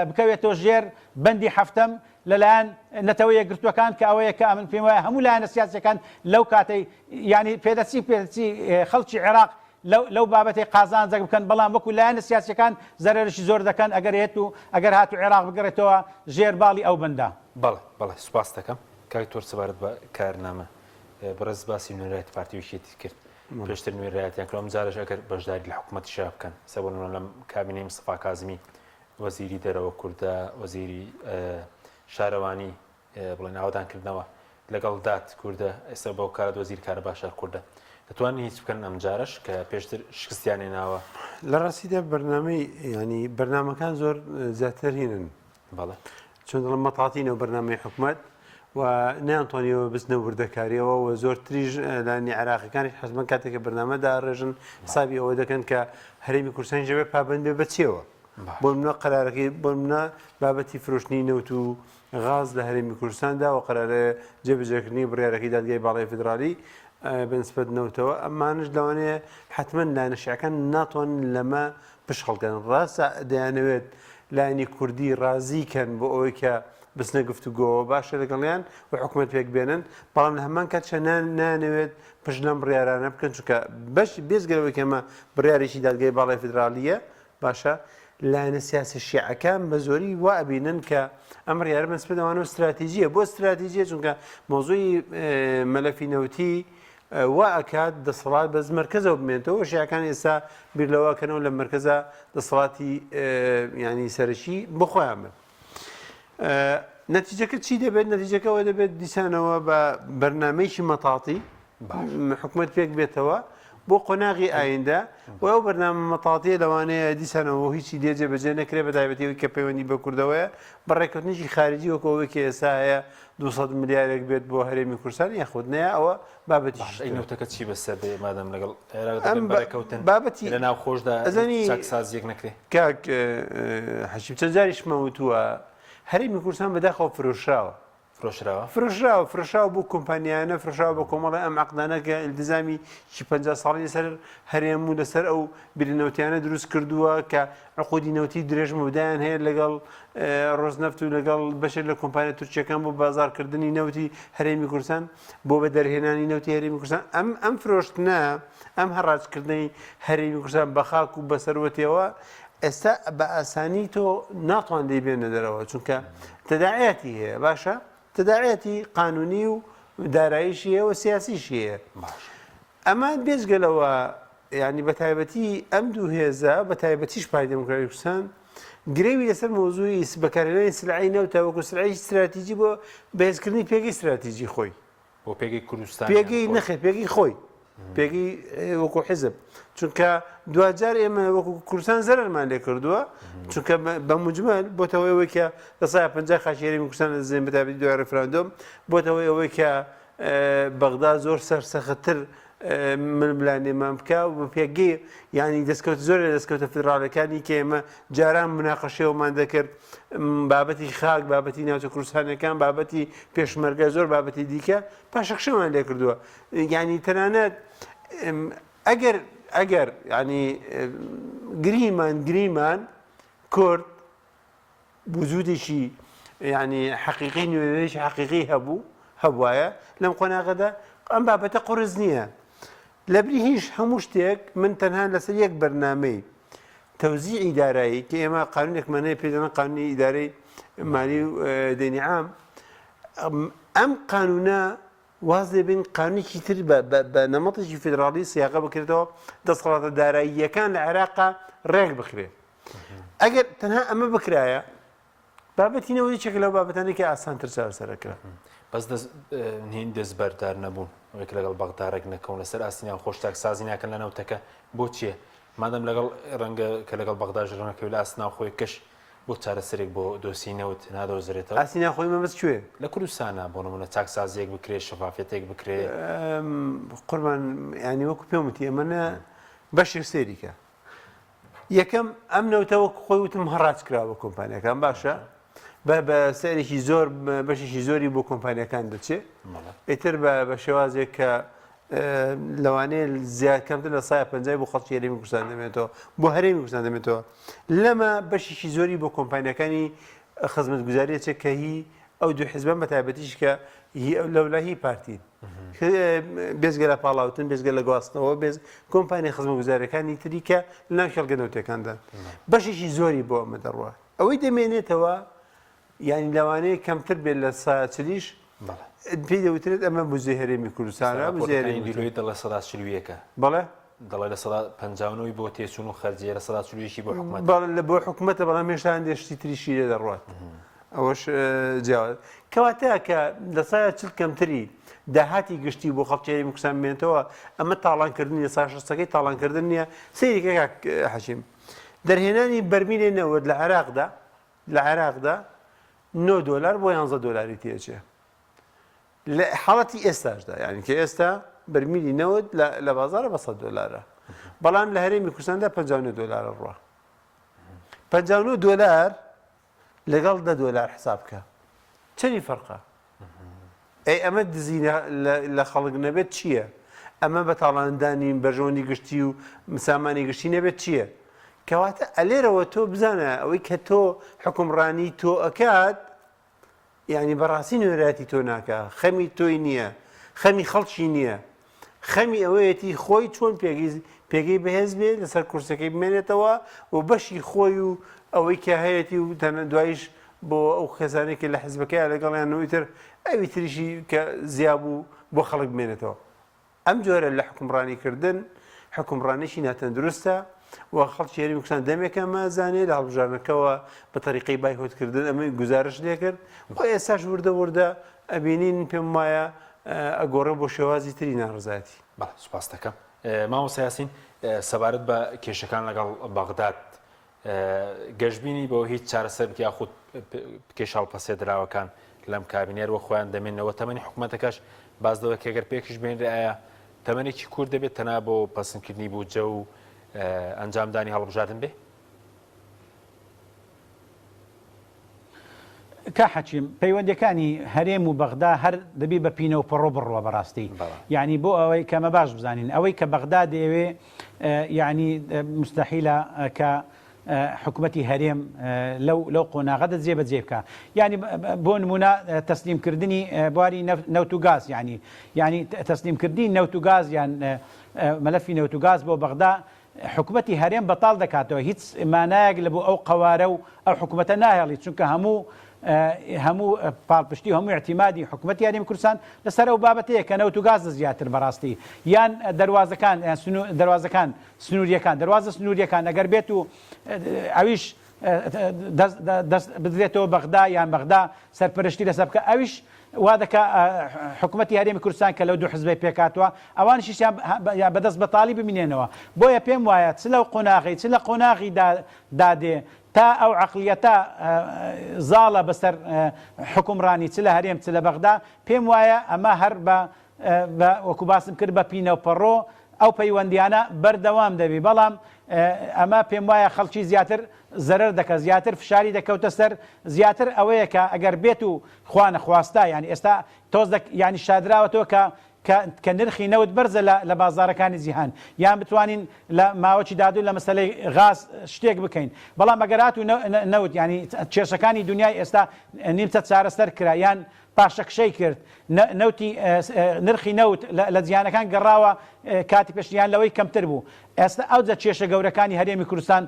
بکەوێتەوە ژێر بەندی هەفتەم لەلایەن نەتەوە یەکگرتووەکان کە ئەوەیە کە ئەمن پێم وایە هەموو لایەنە سیاسیەکان لەو کاتەی ینی پێدەچی خەڵکی عێراق لەو بابەتی قازانجەک بکەن بەڵام وەکو لایەنە سیاسیەکان زەرەرشی زۆر دەکەن ئەگەر هێت و ئەگەر هات و عێراق بگەڕێتەوە ژێر باڵی ئەو بەندە بەڵێ سوپاس دەکەم کاک تۆر سەبارەت بە کارنامە بەڕێز باسی نوێنەرایەتی پارتی وشێتی کرد پێشتر نوێنەرایەتیان کردەوە جارش ئەگەر بەشداری لە حکوومەتی شا بکەن سەبوون لەم کابینەی مستەفا کازمی وەزیری دەرەوە کوردە وەزیری شارەوانی بڵێن ئاوادانکردنەوە لەگەڵ دات کوردە ئێستا بەو کارە وەزیر کارە باشار کوردە دەتوانین هیچ بکەن ئەم جارش کە پێشتر شکستیان هێناوە لە ڕاستیدا بەرنامەی ینی بەرنامەکان زۆر زیاتر هینن بەڵێ چون دڵم مەتاڵاتینەوە بەرنامەی حکوومەت و نەیانتوانیەوە بستنە وردەکاریەوە و زۆر تریژ لانی عێراقیەکانی حەزمەن کاتێکە بەرنامەدا ڕێژن حسابی ئەوە دەکەن کە هەرێمی کوردستان جەبێ پابند بێ بەچێوە بۆ منە قەرارەکەی بۆ منە بابەتی فرۆشتنی نەوت و غاز لە هەرێمی کوردستاندا و قەرارە جێبەجێکردنی بڕیارەکەی دادگای باڵای فیدرالی بنسبت نەوتەوە ئەمانش لەوانەیە حتمما دانیشتەکان ناتوان لەمە پشخەڵکەن ڕاستە دەیانەوێت لایەنی کوردی ڕازیکەن بۆ ئەوەی کە بچنە گفتوگۆوە باشە لەگەڵیان و حکوومەت پێک بێنن بەڵام لە هەمان کاتشە نانەوێت پشت لەم بڕیارانە بکەن چونکە بەش بێزگەرەوەی کەمە بڕیارێکی دادگای باڵای فدرالیە باشە لایەنە سیاسی شیعەکان بە زۆری وا ئەبینن کە ئەم بڕیارە بەنسبەتەوەوە استراتیژیە بۆ استراتیژیە چونکە مۆزووی مەلەفی نەوتی وا ئەکات دەسەڵات بەس مرکزەوە بمێنێتەوە شیعەکان ئێستا بیر لەوەکەنەوە لە مرکزە دەسەڵاتی ینی سەرشی بخۆیان بن. نەتیجەکە چی دەبێت نەتیجەکەەوە دەبێت دیسانەوە بە بەرنمەیەکی مەتاڵی حکوومەت پێک بێتەوە بۆ قۆناغی ئایندا و ئەو بەرنامە مەتاڵیە لەوانەیە دیسانەوە هیچی دێجێ بەجێ نەکرێت بە تایبەتیەوەی کە پەیوەندی بە کوردەوەیە بەڕێکەوتنیی خارجی وەکەوەیەکی ئێستا هەیە 200 میلیارێک بێت بۆ هەرێمی کوردستان یاخود نەیە ئەوە بابەتی نوتەکە چی بەسەر بێ مادەم لەگەڵ بەرەکەوتن بابەتی لە ناو خۆشدا چاکسازیەک نەکرێ کاک حەشیم چەند جاریش مەوتووە هەرێمی کوردستان بەداخەوە فرۆشراوە فرۆشراوە بۆ کۆمپانیانە فرۆشراوە بە کۆمەڵی ئەم عقدانە کە ئیلتزامی 50 ساڵی لەسەر هەرێم و لەسەر ئەو بیرنەوتیانە دروست کردووە کە عقودی نەوتی درێژمەودایان هەیە لەگەڵ ڕۆژنەفت و لەگەڵ بەشێک لە کۆمپانیا تورکیەکان بۆ بازارکردنی نەوتی هەرێمی کوردستان بۆ بە دەرهێنانی نەوتی هەرێمی کوردستان ئەم فرۆشتنە ئەم هەڕاجکردنی هەرێمی کوردستان بە خاک و بەسەروەتیەوە ئێستا بە ئاسانی تۆ ناتوان دەیبێنە دەرەوە چونکە تەداعەتی هەیە باشە تەداعەتی قانونی و داراییشی هەیە و سیاسیشی هەیە ئەمە بێزگەلەوە ینی بە تایبەتی ئەم دوو هێزە بە تایبەتیش پای دموکراتی کوردستان گرێوی لەسەر مۆزووی بەکارهێنانی سلعی نەوتە وەکو سلعی استراتیژی بۆ بەهێزکردنی پێگەی استراتیژی خۆی بۆ پێگەی کوردستان پێگەی نەخێت پێگەی خۆی پێگەی وەکو حزب چونکە دوجار ئێمە وەکو کوردستان زەرمان لێ کردووە چونکە بە مجمل بۆتەوەی ئەوەی کە دەسای 50 خاچێری کوردستان زێن بەتابەتی دوای ڕفراندۆم بۆتەوەی ئەوەی کە بەغدا زۆر سەرسەختتر ململانێمان بکە و بە پێگەی ینی دەستکەوت زۆر لە دەستکەوتە فدراڵەکانی کە ئێمە جاران مناقەشەوەمان دەکرد بابەتی خاک بابەتی ناوچە کوردستانەکان بابەتی پێشمەرگە زۆر بابەتی دیکە پاشەخشەمان لێ کردووە ینی تەنانەت ئەگەر ینی گریمان کورد وجودێکی ینی حەقیقی نوێنەرێکی حەقیقی هەبوایە لەم قۆناغەدا ئەم بابەتە قڕز نییە لەبری هیچ هەموو شتێک من تەنها لەسەر یەک بەرنامەی تەوزیعی دارایی کە ئێمە قانونێکمانەیە پێدەڵێن قانونی ئیدارەی مالی و دەینی عام ئەم قانونە واز دەبین قانونێکی تر بە نەمەڵێکی فدراڵی سیاقە بکرێتەوە دەسەڵاتە داراییەکان لە عێراقا ڕێک بخرێت ئەگەر تەنها ئەمە بکرایە بابەتی نەوەی چێک لەو بابەتانێکی ئاسانتر چارەسەرەکە بەس هین دەستبەردار نەبوون ئەوەی لەگەڵ بەغدارێک نەکەون لەسەر ئاستیان خۆشتاک سازی ناکەن لە نەوتەکە بۆ چییە مادەم لەگەڵ ڕەنگە کە لەگەڵ بەغداژ ڕەنەکەوی لە ئاسنا خۆی کەش بۆ چارەسەرێک بۆ دۆسی نەوت نادۆزرێتەوە ئاسینا خۆی مەبەست کوێ لە کوردستانە بۆ نمونە چاکسازیەک بکرێت شەفافەتێک بکرێت قوربان ینی وەکو پێم وتی ئەمەە بەشێک سێریکە یەکەم ئەم نەوتەوە خۆی وتم هەڕاج کراوە کۆمپانیەکان باشە بە سەرێکی زۆر بەشێکی زۆری بۆ کۆمپانیەکان دەچێت ئیتر بە شێوازێک کە لەوانەیە زیاد کەمتر لە 150 بۆ خەڵکی هەرێمی کوردستان دەمێتەوە بۆ هەرێمی کوردستان دەمێتەوە لەمە بەشێکی زۆری بۆ کۆمپانیەکانی خزمەتگوزاریەکە کە هی ئەو دوو حیزبان بە تایبەتیش کە لەولا هی پارتین بێزگە لە پاڵاوتن بێزگە لە گواستنەوە بێز کۆمپانیای خزمەتگوزارەکانی تری کە لەناو خەڵکە نەوتەکاندا بەشێکی زۆری بۆ ئەمە دەڕوە ئەوەی دەمێنێتەوە ینی لەوانەیە کەمتر بێت لە ساچلیش پێی دەوترێت ئەمە بزێ هەرێمی کوردستانە بزێری دڵە سەدا چلویەکە بەڵێ دەڵێ لە سەدا 50 بۆ تێچوون و خەرجیە لە سەدا چلویەکی بۆ حکوومەت لە بۆ حکوومەتە بەڵام هێشتا هەندێشتی تریشی لێ دەڕوات ئەوەش جیاواز کەواتە کە لە سایە چل کەمتری داهاتی گشتی بۆ خەڵکی هەرێمی کوردستان بێنێتەوە ئەمە تاڵانکردنی سا شەستەکەی تاڵانکردن نییە سەیریکە حەشیم دەرهێنانی بەرمیلێ نەوت لە عێراقدا $9 بۆ $11 تێچێ لە حاڵەتی ئێستاشدا یعنی کە ئێستا بەرمیلی نەوت لە بازارە بە $100 بەڵام لە هەرێمی کوردستاندا $59 ڕوە $59 لەگەڵ $10 حساب بکە چەندی فەرقە ئەی ئەمە دزینە لە خەڵک نەبێت چییە ئەمە بەتاڵاندانی بەژۆنی گشتی و مسامانی گشتی نەبێت چییە؟ کەواتە ئەلێرەوە تۆ بزانە ئەوەی کە تۆ حکومڕانی تۆ ئەکات یعنی بەڕاستی نوێراتی تۆ ناکە خەمی تۆی نییە خەمی خەڵکی نییە خەمی ئەوەیەتی خۆی چۆن پێگەی بەهێز بێت لەسەر کورسەکەی بمێنێتەوە و بەشی خۆی و ئەوەی کە هەیەی و دوایش بۆ ئەو خێزانێکی لە حزبەکەی لەگەڵیانەوەیتر ئەوی تریشی کە زیابوو بۆ خەڵک بمێنێتەوە ئەم جۆرە لە حکومڕانیکردن حکومڕانێکی ناتەندروستە و خەڵکی هەرێمی کوردستان دەمێکەمە زانێت لە هەڵبژارنەکەەوە بە تەریقەی بایکۆتکردن ئەمە گزارش لێ کرد خۆ ئێستاش وردە ئەبینین پێم وایە ئەگۆڕە بۆ شێوازی تری ناڕزاتی سوپاس دەکەم مامۆستا یاسین سەبارەت بە کێشەکان لەگەڵ بەغداد گەشتبینی بۆ هیچ چارەسەر یاخود کێشاڵ پەسێدراوەکان لەم کابینێرەوە خۆیان دەمێنەوە تەمەنی حکوومەتەکەش باز دەوە کە ئەگەر پێکش بێنرێ ئایا تەمەنێکی کورد دەبێت تەنا بۆ پەسەندکردنی بوجە و ئەنجامدانی هەڵبژاردن بێ؟ کا حەچیم پەیوەندەکانی هەرێم و بەغدا هەر دەبی بە پینە و پڕۆ بڕوە بەڕاستی یعنی بۆ ئەوەی کەمە باش بزانین ئەوەی کە بەغدا دەیەوێ یعنی مستەحیلە کە حکوومەتی هەرێم لەو قۆناغەدە جێبەجێ بکە یعنی بۆ نمونە تەسلیمکردنی بواری نەوت و گاز یعنی تەسلیمکردنی نەوت و گاز یان مەلەفی نەوت و گاز بۆ بەغدا حکوومەتی هەرێم بەتاڵ دەکاتەوە هیچ مانایەک لە بۆ ئەو قەوارە و ئەو حکوومەتە ناهێڵی چونکە هەموو پاڵپشتی هەموو اعتیمادی حکوومەتی هەرێمی کوردستان لەسەر ئەو بابەتەیە کە نەوت و گازە زیاتر بەڕاستی یان دەواازەکان سنووریەکان دەواازە سنووریەکان ئەگەر بێت و ئەویش بدرێتەوە بەغدا یان بەغدا سەرپەرشتی لەسەر بکە ئەویش وا دەکە حکوومەتی هەرێمی کوردستان کە لەو دوو حزبەی پێکاتوە ئەوانشیان بەدەست بەتاڵی ببینێنەوە بۆیە پێم وایە چ لەو قۆناغی چ لە قۆناغی دادێ تا ئەو عەقلیەتە زاڵە بەسەر حکومڕانی چ لە هەرێم چ لە بەغدا پێم وایە ئەمە هەر بە وەکو باسم کرد بە پینە و پەڕۆ ئەو پەیوەندیانە بەردەوام دەبی بەڵام ئەمە پێم وایە خەڵکی زیاتر زەرەر دەکە زیاتر فشاری دەکەوتە سەر زیاتر ئەوەیە کە ئەگەر بێت و خوانە خواستا ینی ئێستا تۆز ینی شادراوەتەوە کە نرخی نەوت بەرزە لە بازارەکانی جیهان یان بتوانین لە ماوەی دادوو لە مەسەلەی غاز شتێک بکەین بەڵام ئەگەرات و نەوت ینی کێشەکانی دنیای ئێستا نیمچە چارەسەر کرا یان پاشەکشەی کرد نەوتی نرخی نەوت لە جیهانەکان گەڕاوە کاتی پێشیان لەوەی کەمتر بوو ئێستا ئەوجە کێشە گەورەکانی هەرێمی کوردستان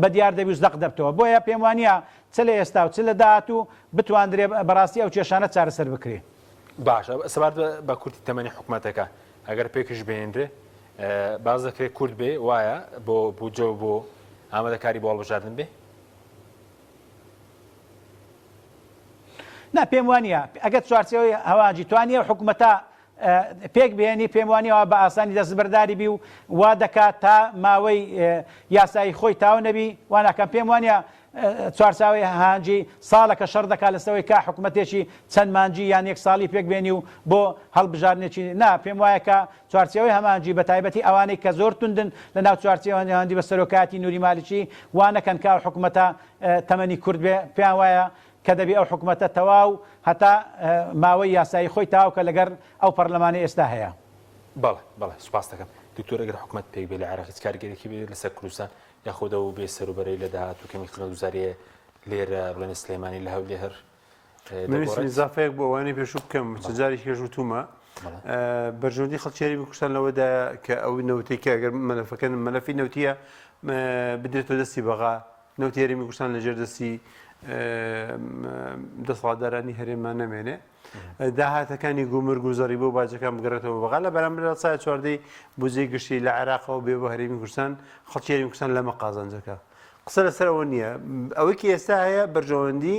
بەدیار دەبی و زەق دەبتەوە بۆیە پێم وانە چ لە ئێستا و چ لە داهاتوو بتواندرێ بەڕاستی ئەو کێشانە چارەسەر بکرێ باشە سەبارەت بە کورتی تەمەنی حکوومەتەکە ئەگەر پێکش بێنرێ باز دەکرێت کورد بێ وایە بۆ بوجە و بۆ ئامادەکاری بۆ هەڵبژاردن بێ نا پێم وانە ئەگەر چوارچەوەی هەواجی توانیە و حکوومەتە پێک بێنی پێم وانەوە بە ئاسانی دەستبەرداری بی و وا دەکات تا ماوەی یاسایی خۆی تاو نەبی وانەکەم پێم وانە چوارچاوی هانجی ساڵەکە شەڕ دەکات لەسەوەی کا حکوومەتێکی چەند مانجی یان یەک ساڵی پێک بێنی و بۆ هەڵبژارنێکی نا پێم وایە کە چوارچەوەی هەمانجی بە تایبەتی ئەوانەی کە زۆر توندن لە ناو چوارچەوەی هەندی بە سەرۆکاتی نوری مالیکی وانەکەن کا حکوومەتە تەمەنی کورد بێ پێیان وایە کە دەبی ئەو حکوومەتە تەواو هەتا ماوەی یاسایی خۆی تاوکە لەگەر ئەو پەرلەمانی ئێستا هەیە بەڵێ سوپاس دەکەم دکتۆر ئەگەر حکوومەت پێک بێ لە عێراق کارگەرێکی بێ لەسەر کوردستان یاخۆدە و بێ سەروبەرەی لە داهاتوو کەمی خزمەتگوزاریە لێرە بڵێن سلێمانی لە هەولێر هەر زافەیەک بۆ ئەوانەی پێشوو بکەم جاری کێژوتومە بەرژەوندی خەڵکی هەرێمی کوردستان لەوەدا کە ئەوی نەوتێکی ئەگەر مەلەفەکەن مەلەفی نەوتیە بدرێتەوە دەستی بەغا نەوتی هەرێمی کوردستان لەژێر دەستی دەسەڵاتدارانی هەرێممان نەمێنێ داهاتەکانی گومرگ و زەڕی بۆ باجەکان بگەڕێتەوە بەغا لە بەرامبەر سای چواردەی بودجەی گشتی لە عێراقەوە بێ بۆ هەرێمی کوردستان خەڵکی هەرێمی کوردستان لەمە قازانجەکە قسە لەسەر ئەوە نییە ئەوەی کە ئێستا هەیە بەرژەوەندی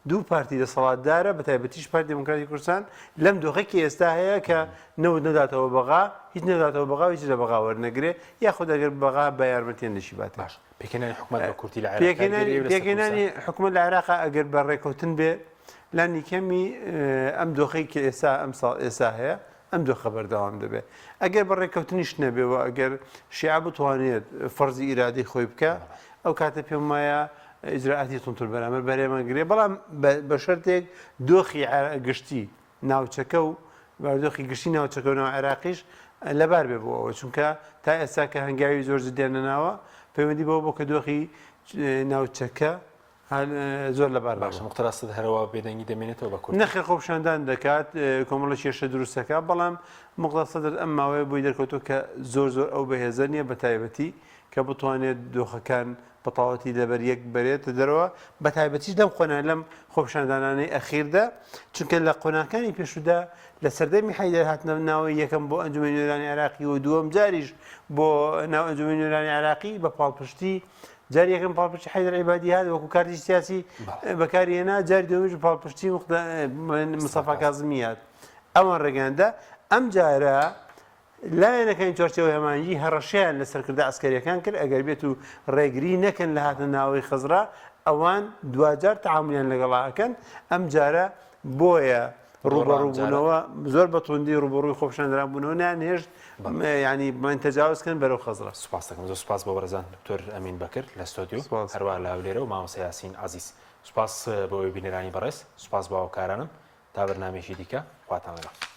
دوو پارتی دەسەڵاتدارە بە تایبەتیش پارتی دموکراتی کوردستان لەم دۆخێکی ئێستا هەیە کە نەوت نەداتەوە بەغا هیچ نەداتەوە بەغا هیچ لە بەغا وەرنەگرێ یاخود ئەگەر بەغا بە یارمەتیان دەشی باتە پێکەنانی حکوومەت بە کورتی لە پێکەنانی حکوومەت لە عێراقا ئەگەر بە ڕێکەوتن بێ لانی کەمی ئەم دۆخەی کە ئێستا ئەم ساڵ ئێستا هەیە ئەم دۆخە بەردەوام دەبێت ئەگەر بە ڕێکەوتنیش نەبێەوە ئەگەر شیع بتوانێت فەرزی ئیرادەی خۆی بکە ئەو کاتە پێم وایە ئیجراعاتی تونتر بەرامبەر بەرێمەگرێ بەڵام بە شەرتێک دۆخی گشتی ناوچەکە و باردۆخی گشتی ناوچەکە و ناو عێراقیش لەبار بێ بۆ ئەوە چونکە تا ئێستا کە هەنگاوی زۆر دێنەناوە پەیوەندی بەوە بۆ کە دۆخی ناوچەکە زۆر لەبار باشە مختەراست هەرەوە بێدەنگی دەمێنێتەوە بە کورد نەخێ خۆپشاندان دەکات کۆمەڵە کێشە دروستەکە بەڵام مقدەسەدر ئەم ماوەیە بۆی دەرکەوتۆ کە زۆر ئەو بەهێزە نییە بە تایبەتی کە بتوانێت دۆخەکان بەتاوەتی لەبەر یەک بەرێت دەرەوە بە تایبەتیش لەم قۆنا لەم خۆپشاندانانەی ئەخیردا چونکە لە قۆناکانی پێشودا لە سەردەمی حەیدەر هاتنە ناوی یەکەم بۆ ئەنجومەنی نوێرانی عێراقی و دووەم جاریش بۆ ناو ئەنجومەنی نوێرانی عێراقی بە پاڵپشتی جاری یەکەم پاڵپشتی حەیدەر عیبادی هات وەکو کارتی سیاسی بەکارهێنا جاری دومیش پاڵپشتی مستەفا کاظمی هات ئەوان ڕێگاندا ئەم جارە لایەنەکانی چۆرچەوەی هەمانجی هەڕەشیان لە سەرکردا ئەسکەریەکان کرد ئەگەر بێت و ڕێگری نەکەن لە هاتە ناوەی خزرا ئەوان دوجار تەعاملیان لەگەڵاکەن ئەم جارە بۆیە ڕوبەڕووبوونەوە زۆر بەتوندی ڕوبەڕووی خۆپشاندران بوونەوە نانهێشت ینی بڵێن تەجاوزکەن بەرەو خزرا. سوپاس دەکەم زۆر سوپاس بۆ بەرزان دکتۆر ئەمین بەکر لە ستۆدیۆ هەروە لە هەولێرە و مامۆستا یاسین عەزیز سوپاس بۆ بینەرانی بەڕێز سوپاس بۆ هاوکارانم تا بەرنامێکی دیکە خواتان لەگەڵ.